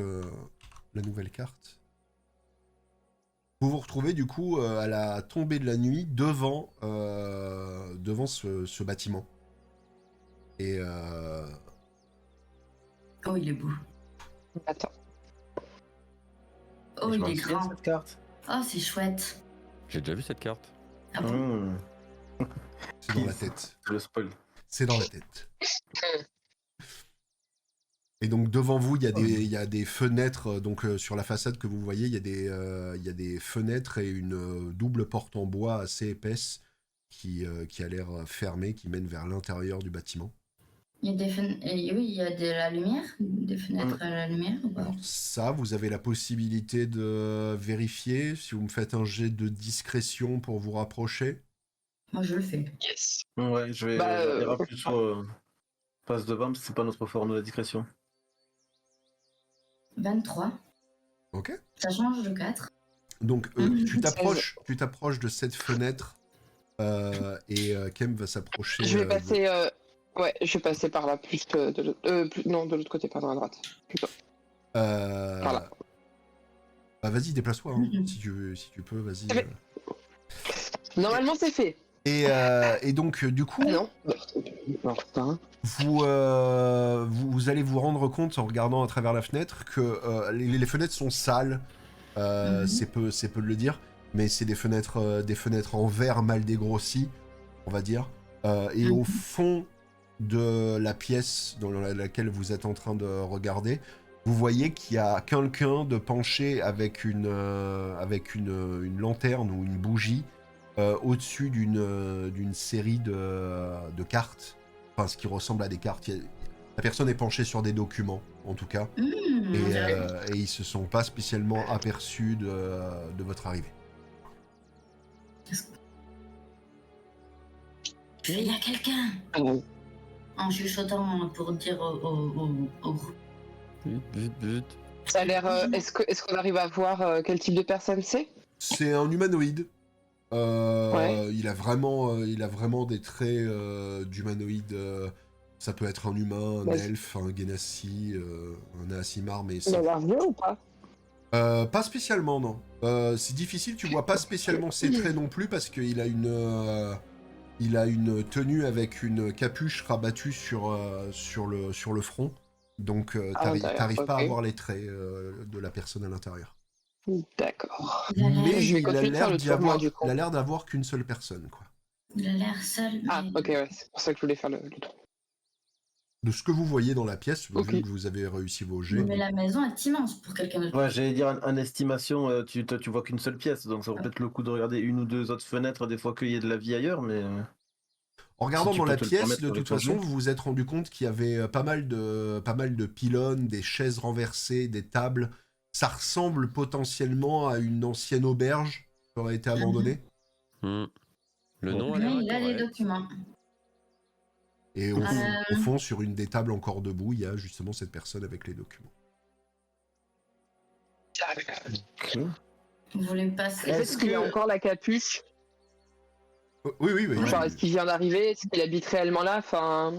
S2: la nouvelle carte. Vous vous retrouvez, du coup, à la tombée de la nuit, devant ce bâtiment. Et...
S5: Oh, il est beau.
S4: Attends.
S5: Oh,
S3: Je
S5: il
S3: m'en
S5: est
S3: souviens de
S5: grand.
S3: cette carte.
S5: Oh, c'est chouette.
S1: J'ai déjà vu cette carte.
S5: Ah bon?
S2: C'est dans la tête.
S3: Le spoil.
S2: C'est dans la tête. Et donc devant vous, il y a des fenêtres, donc sur la façade que vous voyez, il y a des fenêtres et une double porte en bois assez épaisse qui a l'air fermée, qui mène vers l'intérieur du bâtiment.
S5: Il y a des fenêtres. Oui, il y a de la lumière, des fenêtres à la lumière ou pas?
S2: Alors ça, vous avez la possibilité de vérifier si vous me faites un jet de discrétion pour vous rapprocher.
S5: Moi, je le fais.
S4: Yes.
S3: Ouais, je vais.
S4: Bah,
S3: Hera plutôt passe devant parce que c'est pas notre forme de la discrétion.
S5: 23.
S2: Ok.
S5: Ça change de 4.
S2: Donc
S5: Mhm.
S2: tu t'approches de cette fenêtre et Kem va s'approcher.
S4: Je vais passer. Ouais, je vais passer par là, plus de l'autre. Non, de l'autre côté, pardon, à droite. Plutôt.
S2: Voilà. Bah vas-y, déplace-toi, hein,
S5: Mhm.
S2: si tu peux, vas-y.
S4: Ok. Normalement, c'est fait.
S2: Et donc, du coup,
S4: Ah non. Non, putain.
S2: vous allez vous rendre compte en regardant à travers la fenêtre que les fenêtres sont sales. C'est peu de le dire, mais c'est des fenêtres en verre mal dégrossies, on va dire. Et au fond de la pièce dans laquelle vous êtes en train de regarder, vous voyez qu'il y a quelqu'un de penché avec une lanterne ou une bougie au-dessus d'une série de cartes, enfin ce qui ressemble à des cartes. La personne est penchée sur des documents, en tout cas, et ils se sont pas spécialement aperçus de votre arrivée.
S5: Il y a quelqu'un en chuchotant pour dire au groupe.
S1: Vite.
S4: Ça a l'air. Est-ce qu'on arrive à voir quel type de personne c'est?
S2: C'est un humanoïde.
S4: Ouais.
S2: Il a vraiment des traits d'humanoïde. Ça peut être un humain, un
S4: Ouais.
S2: elfe, un genasi, un Aasimar, mais
S4: Il a l'air vieux ou pas?
S2: pas spécialement, non. C'est difficile, tu vois pas spécialement ses traits non plus parce qu'il a une tenue avec une capuche rabattue sur le front. Donc t'arrives pas à
S4: ok.
S2: voir les traits de la personne à l'intérieur.
S4: D'accord.
S2: Mais
S4: Je vais
S2: il a
S4: continuer de faire
S2: l'air
S4: le
S2: d'y
S4: tour, moi,
S2: avoir,
S4: du coup.
S2: il a l'air d'avoir qu'une seule personne, quoi.
S5: Il a l'air seul.
S4: Ah,
S5: mais-
S4: ok, ouais, c'est pour ça que je voulais faire le tour.
S2: De ce que vous voyez dans la pièce,
S4: Ok.
S2: vu que vous avez réussi vos jets.
S5: Mais la maison est immense pour quelqu'un de.
S3: Ouais, j'allais dire en estimation, tu vois qu'une seule pièce, donc ça vaut peut-être le coup de regarder une ou deux autres fenêtres, des fois qu'il y ait de la vie ailleurs, mais.
S2: En regardant
S3: Si tu
S2: dans
S3: peux
S2: la
S3: te le
S2: pièce,
S3: permettre
S2: de
S3: avec
S2: toute
S3: ton
S2: façon,
S3: jeu.
S2: vous vous êtes rendu compte qu'il y avait pas mal de pylônes, des chaises renversées, des tables. Ça ressemble potentiellement à une ancienne auberge qui aurait été abandonnée.
S1: Le nom a
S5: Mais
S1: l'air
S5: il a les
S1: correct.
S5: documents.
S2: Et au fond, sur une des tables encore debout, il y a justement cette personne avec les documents.
S5: Vous voulez me passer.
S4: Est-ce qu'il a encore la capuche?
S2: Oui.
S4: Genre, est-ce qu'il vient d'arriver? Est-ce qu'il habite réellement là? Enfin,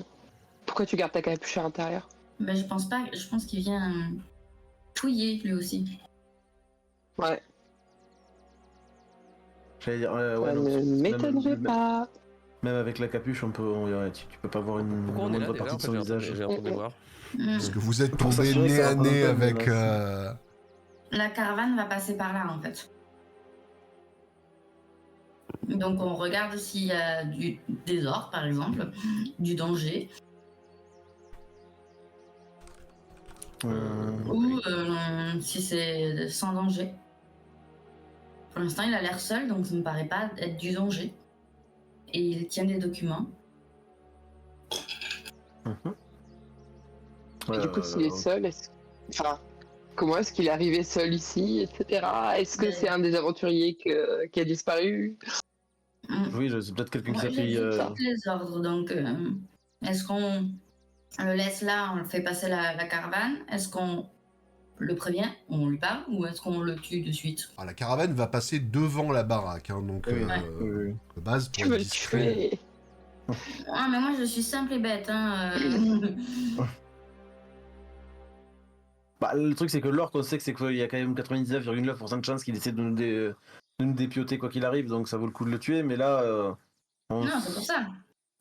S4: pourquoi tu gardes ta capuche à l'intérieur?
S5: Ben, je pense pas. Je pense qu'il vient fouiller lui aussi.
S4: Ouais,
S3: J'allais dire,
S4: ça
S3: ouais, non,
S4: ne m'étonnerait pas.
S3: Même avec la capuche, tu peux pas voir une
S1: Pourquoi on est là
S3: moindre
S1: déjà?
S3: partie
S1: En
S3: de
S1: fait,
S3: son
S1: j'ai
S3: visage.
S1: j'ai entendu voir.
S2: Parce que vous êtes
S3: Pour
S2: tombé
S3: s'assurer que
S2: nez
S3: ça
S2: à
S3: va pas
S2: nez
S3: dans
S2: avec...
S3: le-
S5: La caravane va passer par là en fait. Donc on regarde s'il y a du désordre par exemple, du danger, ou si c'est sans danger. Pour l'instant il a l'air seul donc ça me paraît pas être du danger. Et il tient des documents.
S4: Et du coup, s'il est seul, enfin, comment est-ce qu'il est arrivé seul ici, etc. Est-ce que
S5: Mais-
S4: c'est un des aventuriers qui a disparu?
S3: Oui, c'est peut-être quelqu'un qui
S5: Moi,
S3: s'appelle.
S5: j'ai vu tous les ordres donc est-ce qu'on le laisse là, on le fait passer la caravane? Est-ce qu'on le prévient, on lui parle ou est-ce qu'on le tue de suite?
S2: Ah, la caravane va passer devant la baraque, hein, donc
S3: Oui,
S2: de base, pour
S4: Tu
S2: être
S4: veux le
S2: discret...
S4: tuer?
S5: Ah mais moi je suis simple et bête hein.
S3: Bah, le truc, c'est que l'orque, on sait que c'est qu'il y a quand même 99,9% de chances qu'il essaie de nous dépioter quoi qu'il arrive, donc ça vaut le coup de le tuer, mais là,
S5: Non, c'est pour ça.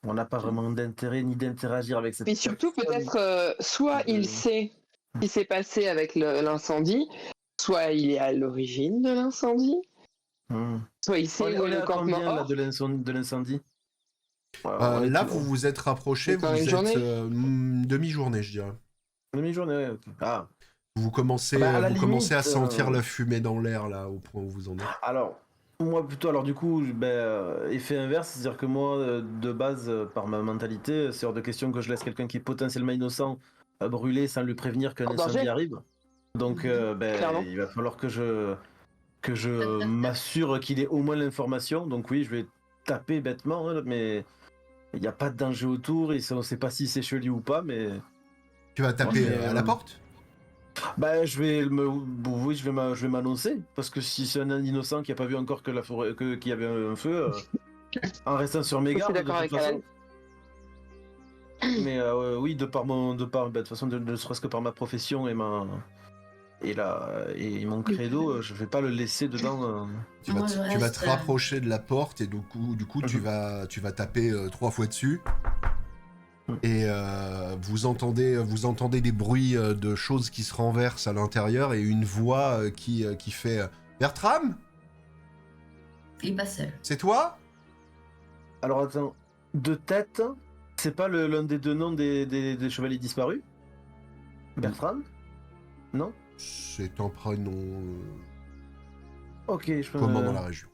S3: on n'a pas vraiment d'intérêt ni d'interagir avec cette
S4: Mais surtout,
S3: personne.
S4: peut-être, soit il sait ce qui s'est passé avec l'incendie, soit il est à l'origine de l'incendie, soit il sait où
S3: On
S4: est
S3: est
S4: le
S3: à combien
S4: campement.
S3: là, de l'incendie? On est
S2: là,
S3: tout-
S2: vous vous êtes rapproché,
S4: Encore
S2: vous
S4: une
S2: êtes
S4: journée
S2: demi-journée, je dirais.
S3: Demi-journée, ouais, ok. Ah,
S2: Vous commencez,
S3: Bah, à la
S2: vous commencez à
S3: limite,
S2: sentir la fumée dans l'air, là, au point où vous en êtes.
S3: alors, Moi plutôt, alors du coup, effet inverse, c'est-à-dire que moi, de base, par ma mentalité, c'est hors de question que je laisse quelqu'un qui est potentiellement innocent brûler sans lui prévenir qu'un
S4: En
S3: incendie
S4: danger.
S3: arrive. Donc,
S4: Clairement.
S3: il va falloir que je m'assure qu'il ait au moins l'information. Donc oui, je vais taper bêtement, hein, mais il n'y a pas de danger autour, on ne sait pas si c'est Shelly ou pas, mais...
S2: Tu vas taper
S3: Mais,
S2: à la porte?
S3: je vais oui, je vais m'annoncer, parce que si c'est un innocent qui a pas vu encore que la forêt, qu'il y avait un feu, en restant sur mes
S4: Je suis
S3: gardes de
S4: d'accord
S3: toute
S4: avec
S3: façon.
S4: Alan.
S3: Mais oui, de toute façon, ne serait-ce que par ma profession et mon credo, je vais pas le laisser dedans.
S2: Tu
S5: Moi, je
S2: vas
S5: reste,
S2: te rapprocher de la porte et du coup tu vas taper 3 fois dessus. Et vous entendez des bruits de choses qui se renversent à l'intérieur et une voix qui fait Bertram,
S5: Il est pas seul.
S2: c'est toi?
S3: Alors attends, de tête, c'est pas l'un des deux noms des chevaliers disparus? Bertrand? Non?
S2: C'est un prénom
S3: Ok, je peux...
S2: commun dans la région.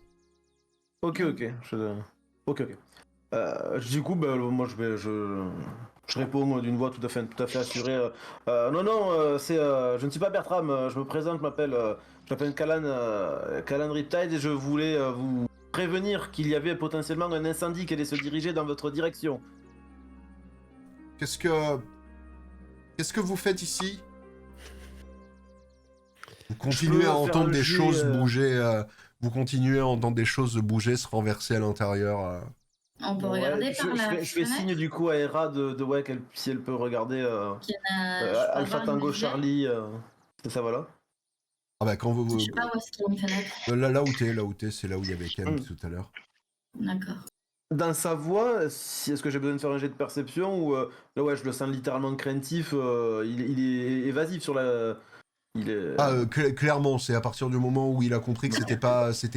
S3: Ok. Ok. Du coup, moi je réponds d'une voix tout à fait assurée. Non, je ne suis pas Bertram, je me présente, je m'appelle Callan Riptide et je voulais vous prévenir qu'il y avait potentiellement un incendie qui allait se diriger dans votre direction.
S2: Qu'est-ce que vous faites ici? Vous continuez à entendre des choses bouger. Vous continuez à entendre des choses bouger, se renverser à l'intérieur.
S5: On peut
S3: Ouais,
S5: regarder par la
S3: je fais signe
S5: fenêtre.
S3: du coup à Hera ouais, si elle peut regarder
S5: Je peux
S3: Alpha
S5: avoir une
S3: Tango
S5: lumière.
S3: Charlie, ça va là?
S2: Ah bah quand
S5: Je sais pas où est-ce qu'il y a une fenêtre.
S2: là où t'es, c'est là où il y avait Ken tout à l'heure.
S5: D'accord.
S3: Dans sa voix, est-ce que j'ai besoin de faire un jet de perception ou là ouais je le sens littéralement craintif, il est évasif sur la... Il est...
S2: Clairement, c'est à partir du moment où il a compris que c'était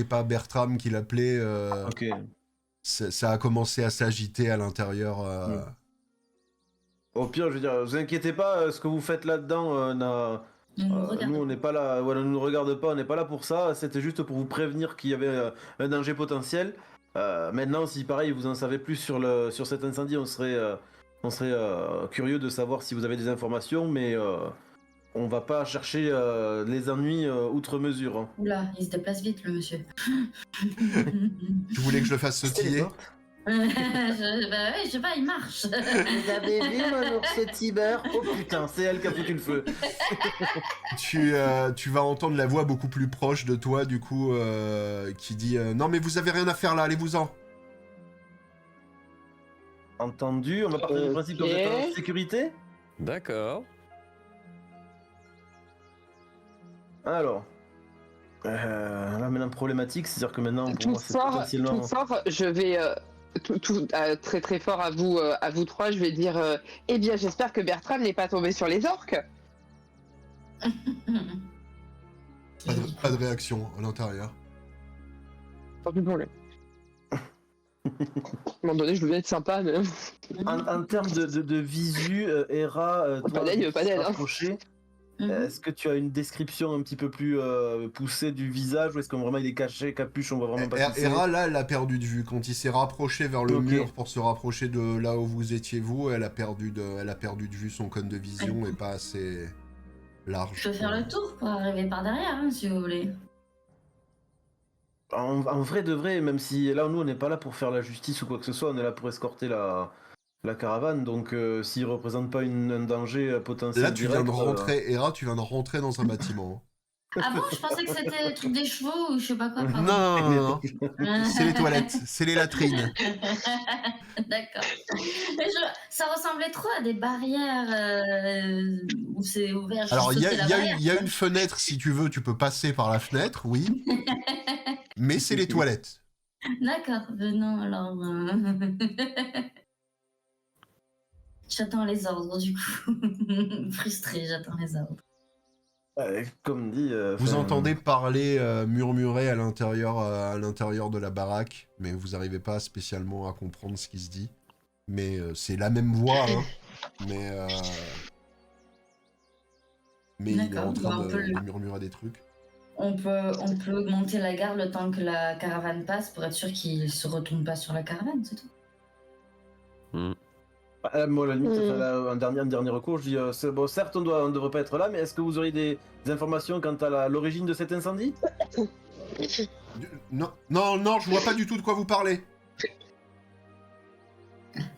S2: pas Bertram qui l'appelait,
S3: Ok.
S2: ça a commencé à s'agiter à l'intérieur.
S3: Au pire, je veux dire, vous inquiétez pas, ce que vous faites là-dedans, nous on n'est pas là, voilà, nous ne regarde pas, on n'est pas là pour ça, c'était juste pour vous prévenir qu'il y avait un danger potentiel. Maintenant, si pareil, vous en savez plus sur cet incendie, on serait curieux de savoir si vous avez des informations, mais on va pas chercher les ennuis outre mesure. Hein.
S5: Oula, il se déplace vite, le monsieur.
S2: Tu voulais que je le fasse sautiller?
S5: Bah ouais, je sais pas, il marche.
S3: Vous avez vu mon ours Tiber? Oh putain, c'est elle qui a foutu le feu.
S2: Tu vas entendre la voix beaucoup plus proche de toi, du coup, qui dit non mais vous avez rien à faire là, allez-vous-en.
S3: Entendu, on va partir du principe qu'on est en sécurité.
S1: D'accord.
S3: Alors, là maintenant problématique, c'est-à-dire que maintenant pour
S4: Tout
S3: moi c'est
S4: fort,
S3: potentiellement...
S4: je vais très très fort à vous trois, je vais dire eh bien j'espère que Bertrand n'est pas tombé sur les orques.
S2: Pas de réaction à l'intérieur.
S4: Tant pis pour lui. À un moment donné, je voulais être sympa, mais.
S3: En termes de visu, Hera, toi,
S4: pas d'aide, hein.
S3: rapproché, est-ce que tu as une description un petit peu plus poussée du visage ou est-ce que vraiment il est caché, capuche, on voit vraiment pas qui c'est?
S2: Hera, là, elle a perdu de vue. Quand il s'est rapproché vers le mur pour se rapprocher de là où vous étiez vous, elle a perdu de vue. Son cône de vision est pas assez large.
S5: Je peux faire le tour pour arriver par derrière, hein, si vous voulez.
S3: En vrai de vrai, même si là nous on n'est pas là pour faire la justice ou quoi que ce soit, on est là pour escorter la caravane, donc s'il représente pas un danger potentiel
S2: Là, tu
S3: direct,
S2: viens de rentrer, Hera, tu viens de rentrer dans un bâtiment.
S5: Ah bon, je pensais que c'était le truc des chevaux ou je sais pas quoi. pardon.
S2: Non. C'est les toilettes, c'est les latrines.
S5: D'accord. Mais ça ressemblait trop à des barrières où c'est ouvert.
S2: Alors, il
S5: il
S2: y a une fenêtre, si tu veux, tu peux passer par la fenêtre, oui. Mais c'est les toilettes.
S5: D'accord, non, alors... J'attends les ordres, du coup. Frustrée, j'attends les ordres.
S3: Comme dit...
S2: Vous entendez parler, murmurer à l'intérieur de la baraque, mais vous n'arrivez pas spécialement à comprendre ce qui se dit. Mais c'est la même voix, hein. Mais il est en train de murmurer des trucs.
S5: on peut augmenter la garde le temps que la caravane passe pour être sûr qu'il se retourne pas sur la caravane, c'est tout.
S3: Moi, à la limite,
S4: Mm.
S3: enfin, là, un dernier recours, je dis, bon, certes, on ne devrait pas être là, mais est-ce que vous auriez des informations quant à l'origine de cet incendie?
S2: Non, non, non, je vois pas du tout de quoi vous parlez.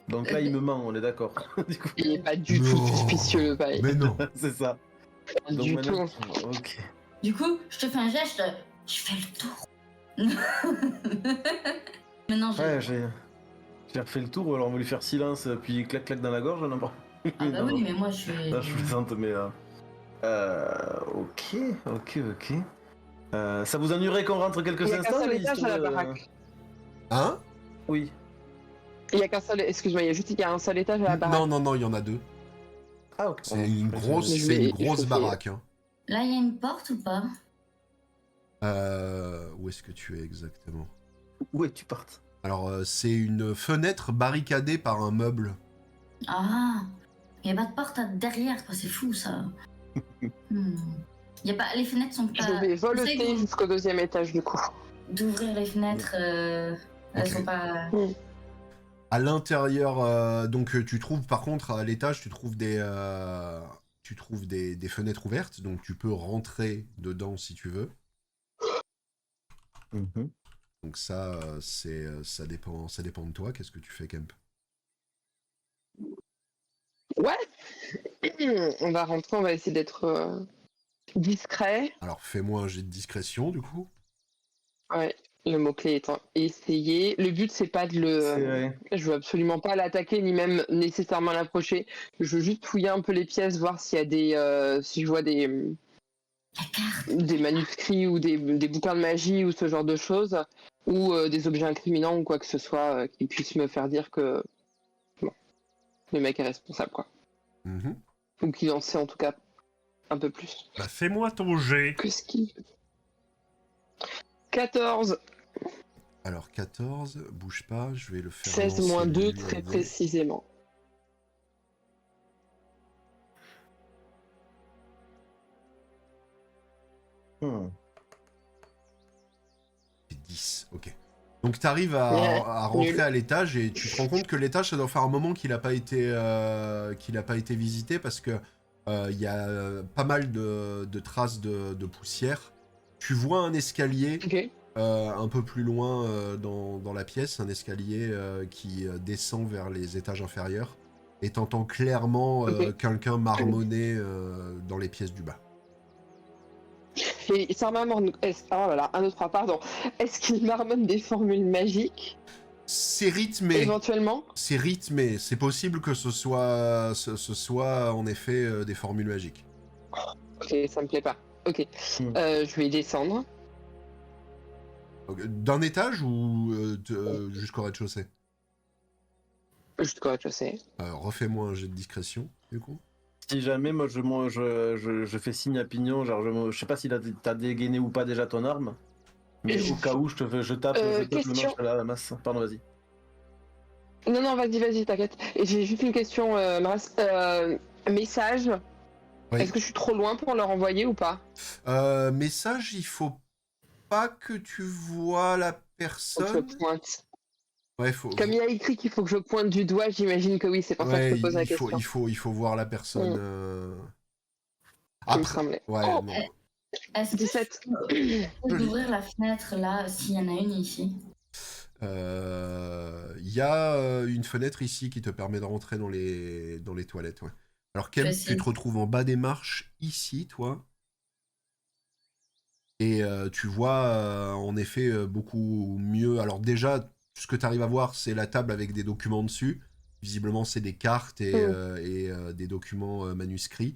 S3: Donc là, il me ment, on est d'accord. Du coup,
S4: Il est pas du tout
S2: Non.
S4: suspicieux, le bail.
S2: Mais non.
S3: c'est ça.
S4: Pas
S3: Donc
S4: du
S3: maintenant,
S4: tout.
S3: ok.
S5: Du coup, je te fais un geste, je fais le tour. Maintenant,
S3: Ouais, j'ai refait le tour, alors on va lui faire silence, puis clac clac dans la gorge, non pas.
S5: Ah bah
S3: Non,
S5: oui,
S3: non.
S5: mais moi je suis.
S3: Là, je plaisante, mais ok, ok. Ça vous ennuierait qu'on rentre quelques
S4: Il y a qu'un
S3: instants
S4: seul
S3: là,
S4: étage à
S3: histoire
S4: la
S3: de-
S4: baraque.
S2: Hein?
S3: Oui.
S4: Il y a qu'un seul. Excuse-moi, il y a juste qu'il y a un seul étage à la baraque.
S2: Non, non, non, il y en a deux.
S3: Ah ok.
S2: C'est une grosse,
S4: Je
S2: c'est
S4: vais
S2: une grosse
S4: chauffer.
S2: baraque. Hein.
S5: Là, il y a une porte ou pas?
S2: Où est-ce que tu es exactement?
S3: Où es-tu parti?
S2: Alors, c'est une fenêtre barricadée par un meuble.
S5: Ah, il n'y a pas de porte derrière, quoi, c'est fou ça. Y a pas... Les fenêtres sont
S4: Je
S5: pas.
S4: vais voleter
S5: Essayez
S4: jusqu'au deuxième étage du coup.
S5: d'ouvrir les fenêtres, elles
S2: Ok.
S5: sont pas.
S2: À l'intérieur, donc tu trouves par contre à l'étage, tu trouves des fenêtres ouvertes, donc tu peux rentrer dedans si tu veux.
S3: Mhm.
S2: Donc ça, ça dépend de toi. Qu'est-ce que tu fais, Kemp?
S4: Ouais. On va rentrer, on va essayer d'être discret.
S2: Alors fais-moi un jet de discrétion du coup.
S4: Ouais. Le mot-clé étant essayer. Le but, c'est pas de
S3: C'est
S4: le.
S3: vrai.
S4: Je veux absolument pas l'attaquer, ni même nécessairement l'approcher. Je veux juste fouiller un peu les pièces, voir s'il y a des. Si je vois
S5: La carte.
S4: des manuscrits ou des bouquins de magie ou ce genre de choses, ou des objets incriminants ou quoi que ce soit qui puissent me faire dire que bon, le mec est responsable, quoi.
S2: Mhm.
S4: Ou qu'il en sait en tout cas un peu plus
S2: Bah fais-moi ton jet.
S4: que ce qu'il. 14,
S2: Alors 14, bouge pas, je vais le faire
S4: 16
S2: lancer
S4: moins 2
S2: lui,
S4: très
S2: un dé.
S4: précisément.
S3: Hmm.
S2: C'est 10, ok. Donc tu arrives
S4: Ouais,
S2: à rentrer
S4: nul.
S2: à l'étage et tu te rends compte que l'étage, ça doit faire un moment qu'il n'a pas été visité parce que il y a pas mal de traces de poussière. Tu vois un escalier
S4: Ok.
S2: un peu plus loin dans la pièce, un escalier qui descend vers les étages inférieurs. Et t'entends clairement
S4: Ok.
S2: quelqu'un marmonner dans les pièces du bas.
S4: Et ça marmonne. Oh là là, un autre, pardon. Est-ce qu'il marmonne des formules magiques
S2: C'est rythmé.
S4: éventuellement?
S2: C'est rythmé. C'est possible que ce soit en effet des formules magiques.
S4: Ok, ça me plaît pas. Ok.
S3: Hmm.
S4: Je vais descendre.
S2: Donc, d'un étage ou jusqu'au rez-de-chaussée?
S4: Juste quoi, je sais.
S2: Refais-moi un jet de discrétion, du coup.
S3: Si jamais, moi, je fais signe à Pignon, genre, je sais pas si t'as dégainé ou pas déjà ton arme, mais au cas où, je tape le
S4: question.
S3: manche à la masse. Pardon, vas-y.
S4: Non, non, vas-y, t'inquiète. Et j'ai juste une question, Maras. Message.
S2: Oui.
S4: Est-ce que je suis trop loin pour leur envoyer ou pas?
S2: Message, il faut pas que tu vois la
S4: Faut que
S2: personne.
S4: je pointe.
S2: Ouais, faut.
S4: Comme il y a écrit qu'il faut que je pointe du doigt, j'imagine que oui, c'est pour ça que je
S2: Ouais,
S4: te pose la
S2: il faut,
S4: question.
S2: il faut voir la personne.
S4: Ça me
S2: Après,
S4: semblait.
S2: ouais,
S4: Oh,
S2: non.
S5: Est-ce que
S4: 17.
S5: je peux d'ouvrir la fenêtre là, s'il y en a une ici?
S2: Il y a une fenêtre ici qui te permet de rentrer dans les toilettes, ouais. Alors, Kem, tu te retrouves en bas des marches ici, toi. Et tu vois, en effet, beaucoup mieux. Alors déjà, ce que tu arrives à voir, c'est la table avec des documents dessus. Visiblement, c'est des cartes et des documents manuscrits.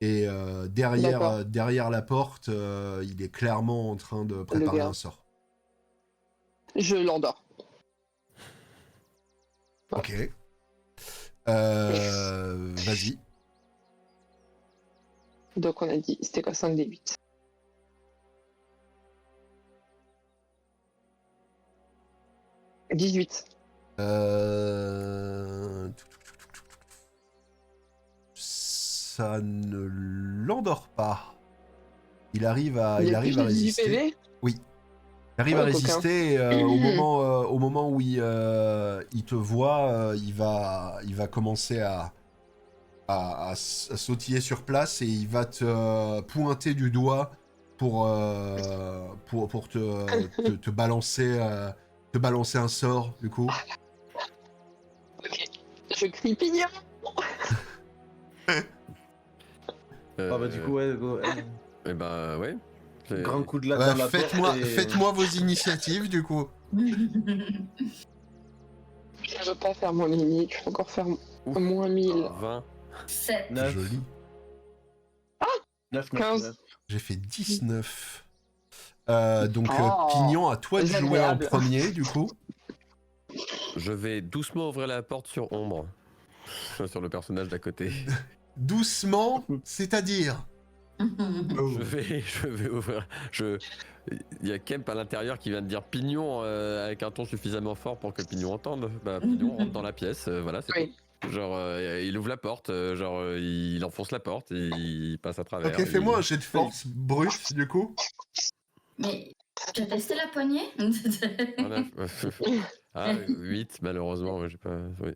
S2: Et
S4: D'accord.
S2: derrière la porte, il est clairement en train de préparer
S4: gars.
S2: un sort.
S4: Je l'endors.
S2: Ok. Vas-y.
S4: Donc on a dit, c'était quoi, 5 des 8. « 18.
S2: Ça ne l'endort pas. Il arrive à
S4: Il y a plus de 18
S2: résister.
S4: PV.
S2: Il arrive à
S4: Oh, coquin.
S2: résister et, au moment où il te voit, il va commencer à sautiller sur place et il va te pointer du doigt pour te balancer un sort du coup.
S4: Ok. Je crie pignon.
S3: Ah bah du coup, ouais, go,
S1: Eh ben, ouais. C'est-
S3: grand coup de latte dans la porte. et-
S2: Faites-moi vos initiatives du coup.
S4: Je veux pas faire mon limite. Je peux encore faire
S1: Ouf.
S4: moins 1000.
S1: 20.
S5: 7.
S3: 9,
S2: Joli.
S3: 9,
S4: 15.
S3: 9.
S2: J'ai fait 19. Donc
S4: Oh,
S2: Pignon, à toi de jouer en
S4: désagréable.
S2: premier du coup.
S1: Je vais doucement ouvrir la porte sur Ombre. Sur le personnage d'à côté.
S2: Doucement, c'est-à-dire. Oh.
S1: Je vais ouvrir. Il y a Kemp à l'intérieur qui vient de dire Pignon avec un ton suffisamment fort pour que Pignon entende. Bah, Pignon rentre dans la pièce, voilà, c'est
S4: Oui.
S1: tout. Genre, il ouvre la porte, il enfonce la porte, et il passe à travers.
S2: Ok, fais-moi un jet de force brut du coup.
S5: Mais tu as testé la poignée?
S1: Ah, 8, malheureusement, ouais, j'ai pas. Oui.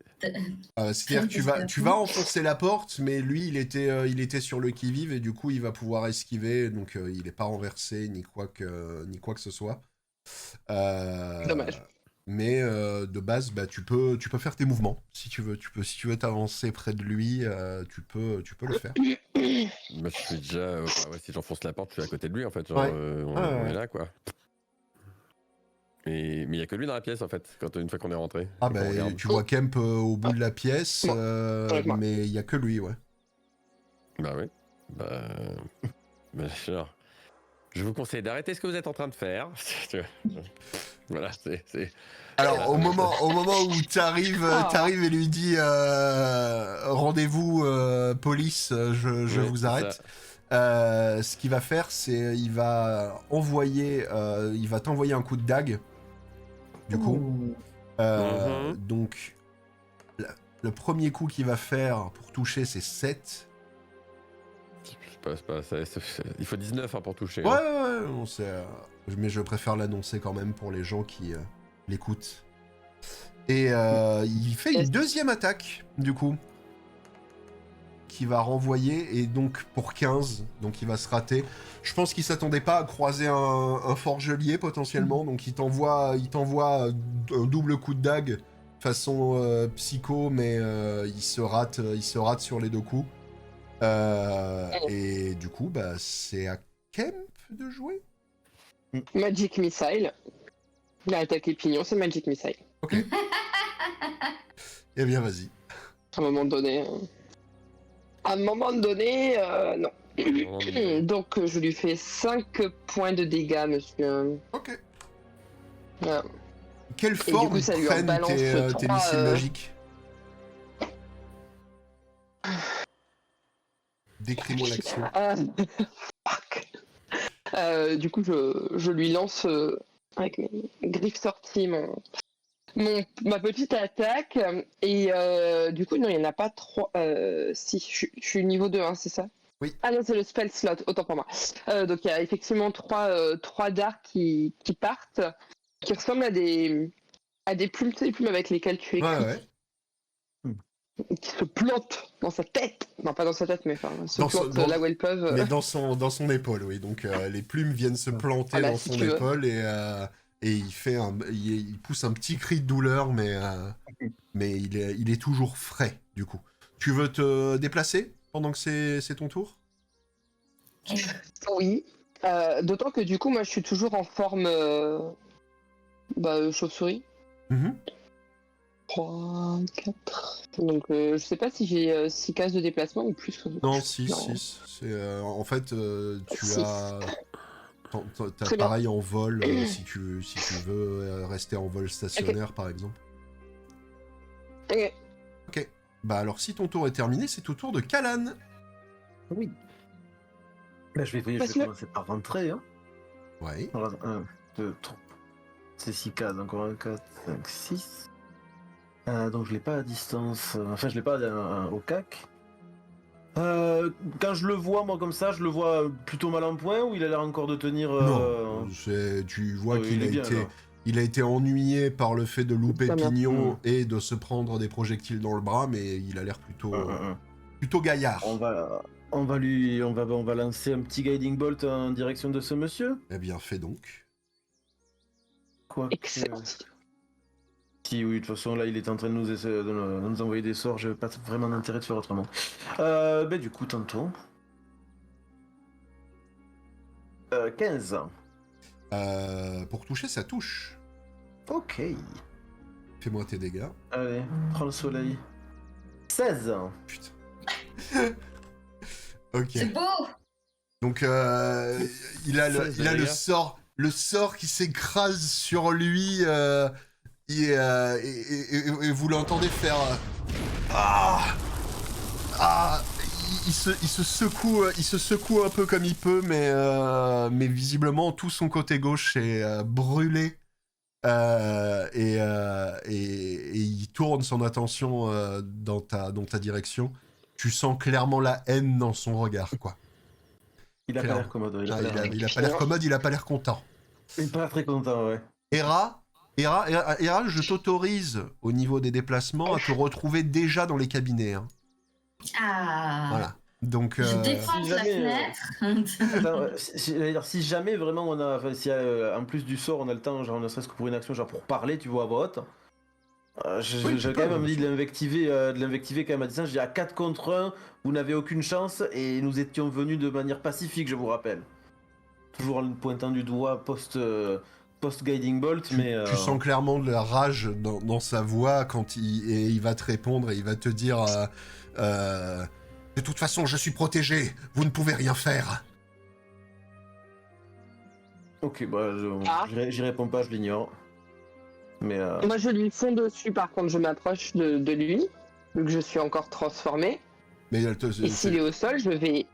S2: C'est-à-dire que tu vas enfoncer la porte, mais lui, il était sur le qui-vive et du coup, il va pouvoir esquiver, donc il n'est pas renversé ni quoi que ce soit.
S4: Dommage.
S2: Mais de base, bah, tu peux faire tes mouvements si tu veux. Si tu veux t'avancer près de lui, tu peux le faire.
S1: Bah, je suis déjà. Ouais, si j'enfonce la porte, je suis à côté de lui en fait. Genre,
S2: Ouais.
S1: on est là quoi. Mais il n'y a que lui dans la pièce en fait, une fois qu'on est rentré.
S2: Ah
S1: et qu'on
S2: bah,
S1: regarde.
S2: tu vois Kemp au bout de la pièce,
S4: Moi. Avec moi.
S2: mais il y a que lui, ouais.
S1: Bah oui. Bah, genre, je vous conseille d'arrêter ce que vous êtes en train de faire. Voilà, c'est.
S2: Alors, au moment où t'arrives et lui dis rendez-vous police, je
S1: Ouais,
S2: vous
S1: c'est
S2: arrête.
S1: ça.
S2: Ce qu'il va faire, c'est il va t'envoyer un coup de dague. Du coup, donc le premier coup qu'il va faire pour toucher, c'est 7.
S1: Il faut 19 pour toucher.
S2: Ouais,
S1: hein.
S2: ouais, non, mais je préfère l'annoncer quand même pour les gens qui l'écoutent. Et il fait une deuxième attaque, du coup, qui va renvoyer, et donc pour 15, donc il va se rater. Je pense qu'il s'attendait pas à croiser un forgelier, potentiellement, donc il t'envoie un double coup de dague, façon psycho, mais il se rate sur les deux coups. Et du coup, bah, c'est à Kemp de jouer.
S4: Magic Missile. Il a attaqué Pignon, c'est Magic Missile.
S2: Ok. Eh bien, vas-y.
S4: À un moment donné. Non. Donc, je lui fais 5 points de dégâts, monsieur.
S2: Ok.
S4: Voilà.
S2: Quelle
S4: du
S2: forme
S4: coup, ça lui
S2: prennent
S4: rebalance
S2: tes
S4: trois,
S2: missiles magiques? Décris-moi l'action.
S4: Fuck. Du coup, je lui lance avec mes griffes sorties ma petite attaque. Et du coup, non, il n'y en a pas 3. Si, je suis niveau 2, hein, c'est ça?
S2: Oui.
S4: Ah non, c'est le spell slot, autant pour moi. Donc, il y a effectivement 3 dards qui partent, qui ressemblent à des plumes, tu sais, les plumes avec lesquelles tu écris.
S2: Ouais.
S4: Qui se plantent dans sa tête. Non, pas dans sa tête, mais enfin, se
S2: Dans
S4: plantent
S2: son-
S4: là où elles peuvent.
S2: Mais dans son épaule, oui. Donc les plumes viennent se planter
S4: Ah bah,
S2: dans
S4: si
S2: son
S4: tu veux.
S2: épaule et il pousse un petit cri de douleur, mais il est toujours frais, du coup. Tu veux te déplacer pendant que c'est ton tour?
S4: Oui. D'autant que du coup, moi, je suis toujours en forme chauve-souris. 3, 4. Donc, je sais pas si j'ai 6 cases de déplacement ou plus.
S2: Non, 6. En fait, tu
S4: Six.
S2: as... T'as
S4: Très bien.
S2: pareil en vol, si tu veux rester en vol stationnaire, par exemple.
S4: Ok.
S2: Ok. Bah alors, si ton tour est terminé, c'est au tour de Kalan.
S3: Oui. Là, je vais commencer par rentrer. Hein.
S2: Ouais.
S3: Alors, 1, 2, 3. C'est 6 cases, donc 1, 4, 5, 6. Donc je l'ai pas à distance. Enfin, je l'ai pas au cac. Quand je le vois, moi, comme ça, je le vois plutôt mal en point ou il a l'air encore de tenir...
S2: Non, tu vois qu'il
S3: il est bien, là.
S2: il a été ennuyé par le fait de louper
S4: Ah, merde.
S2: Pignon et de se prendre des projectiles dans le bras, mais il a l'air plutôt gaillard.
S3: On va lancer un petit guiding bolt en direction de ce monsieur.
S2: Eh bien, fais donc.
S3: Quoi
S4: Excellent.
S3: Si, oui, de toute façon, là, il est en train de nous envoyer des sorts, j'ai pas vraiment d'intérêt de faire autrement. Du coup, tantôt. 15.
S2: Pour toucher, ça touche.
S3: Ok.
S2: Fais-moi tes dégâts.
S3: Allez, prends le soleil. 16.
S2: Putain. Ok.
S5: C'est beau.
S2: Donc, il a
S1: Ça,
S2: le sort qui s'écrase sur lui et vous l'entendez faire il se secoue un peu comme il peut, mais visiblement tout son côté gauche est brûlé et il tourne son attention dans ta direction. Tu sens clairement la haine dans son regard, quoi.
S3: Il a pas l'air commode.
S2: Il a pas l'air commode, il a pas l'air content.
S3: Il est pas très content, ouais.
S2: Hera, je t'autorise au niveau des déplacements à te retrouver déjà dans les cabinets. Hein.
S5: Ah.
S2: Voilà. Donc,
S5: Je défonce
S3: si
S5: la
S3: jamais,
S5: fenêtre.
S3: si jamais vraiment on a, si en plus du sort on a le temps, genre ne serait-ce que pour une action, genre pour parler, tu vois, à voix haute. J'ai quand même envie de l'invectiver quand même à distance. Je dis à 4 contre 1, vous n'avez aucune chance et nous étions venus de manière pacifique, je vous rappelle. Toujours en pointant du doigt post-guiding bolt, mais...
S2: tu sens clairement de la rage dans sa voix quand il va te répondre et il va te dire de toute façon, je suis protégé, vous ne pouvez rien faire.
S3: Ok, bah j'y réponds pas, je l'ignore. Mais
S4: Moi, je lui fonds dessus, par contre, je m'approche de lui, vu que je suis encore transformé.
S2: Mais
S4: Et s'il est au sol, je vais...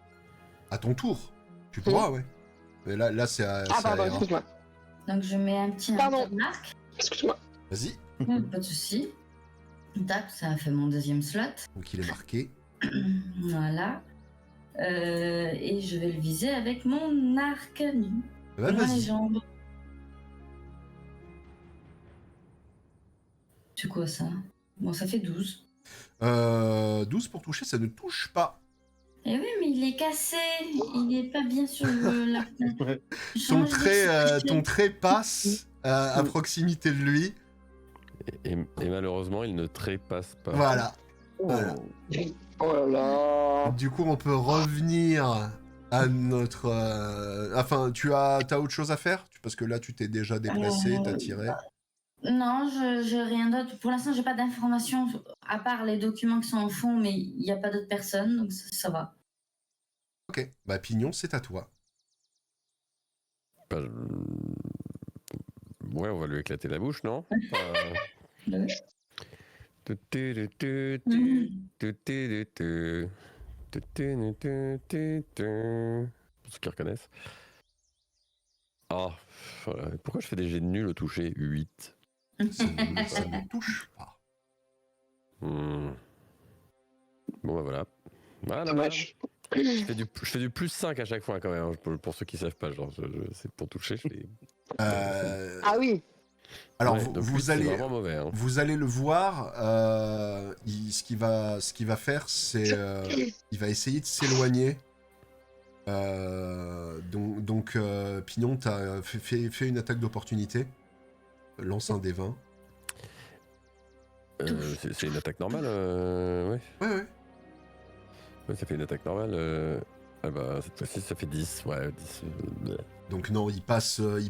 S2: à ton tour, tu pourras, ouais. Mais là c'est à...
S4: Ah,
S2: c'est à
S4: pardon,
S2: Hera.
S4: excuse-moi.
S5: Donc je mets un petit
S4: Pardon.
S5: marque.
S4: Excuse-moi.
S2: Vas-y,
S5: Pas de souci. Tac, ça a fait mon deuxième slot.
S2: donc il est marqué.
S5: Voilà. Et je vais le viser avec mon arc nu.
S2: Ouais,
S5: Dans les
S2: vas-y.
S5: jambes. C'est quoi ça? Bon, ça fait 12.
S2: 12 pour toucher, ça ne touche pas.
S5: Eh oui, mais il est cassé. Il est pas bien sur la...
S3: ouais.
S2: Ton trait passe à proximité de lui.
S1: Et malheureusement, il ne trépasse pas.
S2: Voilà. Voilà.
S4: Oh là là.
S2: Du coup, on peut revenir à notre... Enfin, t'as autre chose à faire? Parce que là, tu t'es déjà déplacé, t'as tiré.
S5: Non, j'ai rien d'autre. Pour l'instant, j'ai pas d'informations à part les documents qui sont au fond, mais il n'y a pas d'autres personnes, donc ça va.
S2: Ok, bah Pignon, c'est à toi.
S1: Bah, ouais, on va lui éclater la bouche, non?
S5: Ouais.
S1: Pour ceux qui reconnaissent. Ah, voilà. Pourquoi je fais des jets nuls au toucher? 8.
S2: Ça ne touche pas.
S1: Bon, bah voilà. Voilà.
S4: Dommage.
S1: Je fais du plus 5 à chaque fois quand même, hein, pour ceux qui savent pas. Genre, c'est pour toucher, je fais...
S4: Ah oui.
S2: Alors,
S1: Ouais, donc
S2: vous
S1: c'est
S2: allez...
S1: vraiment mauvais. Hein.
S2: Vous allez le voir, ce qu'il va faire, c'est il va essayer de s'éloigner. Donc Pignon, t'as fait une attaque d'opportunité. Lance un des 20.
S1: C'est une attaque normale, ouais.
S2: Ouais.
S1: Ouais, ça fait une attaque normale. Ah bah, cette fois-ci, ça fait 10. Ouais, 10.
S2: Donc non, il passe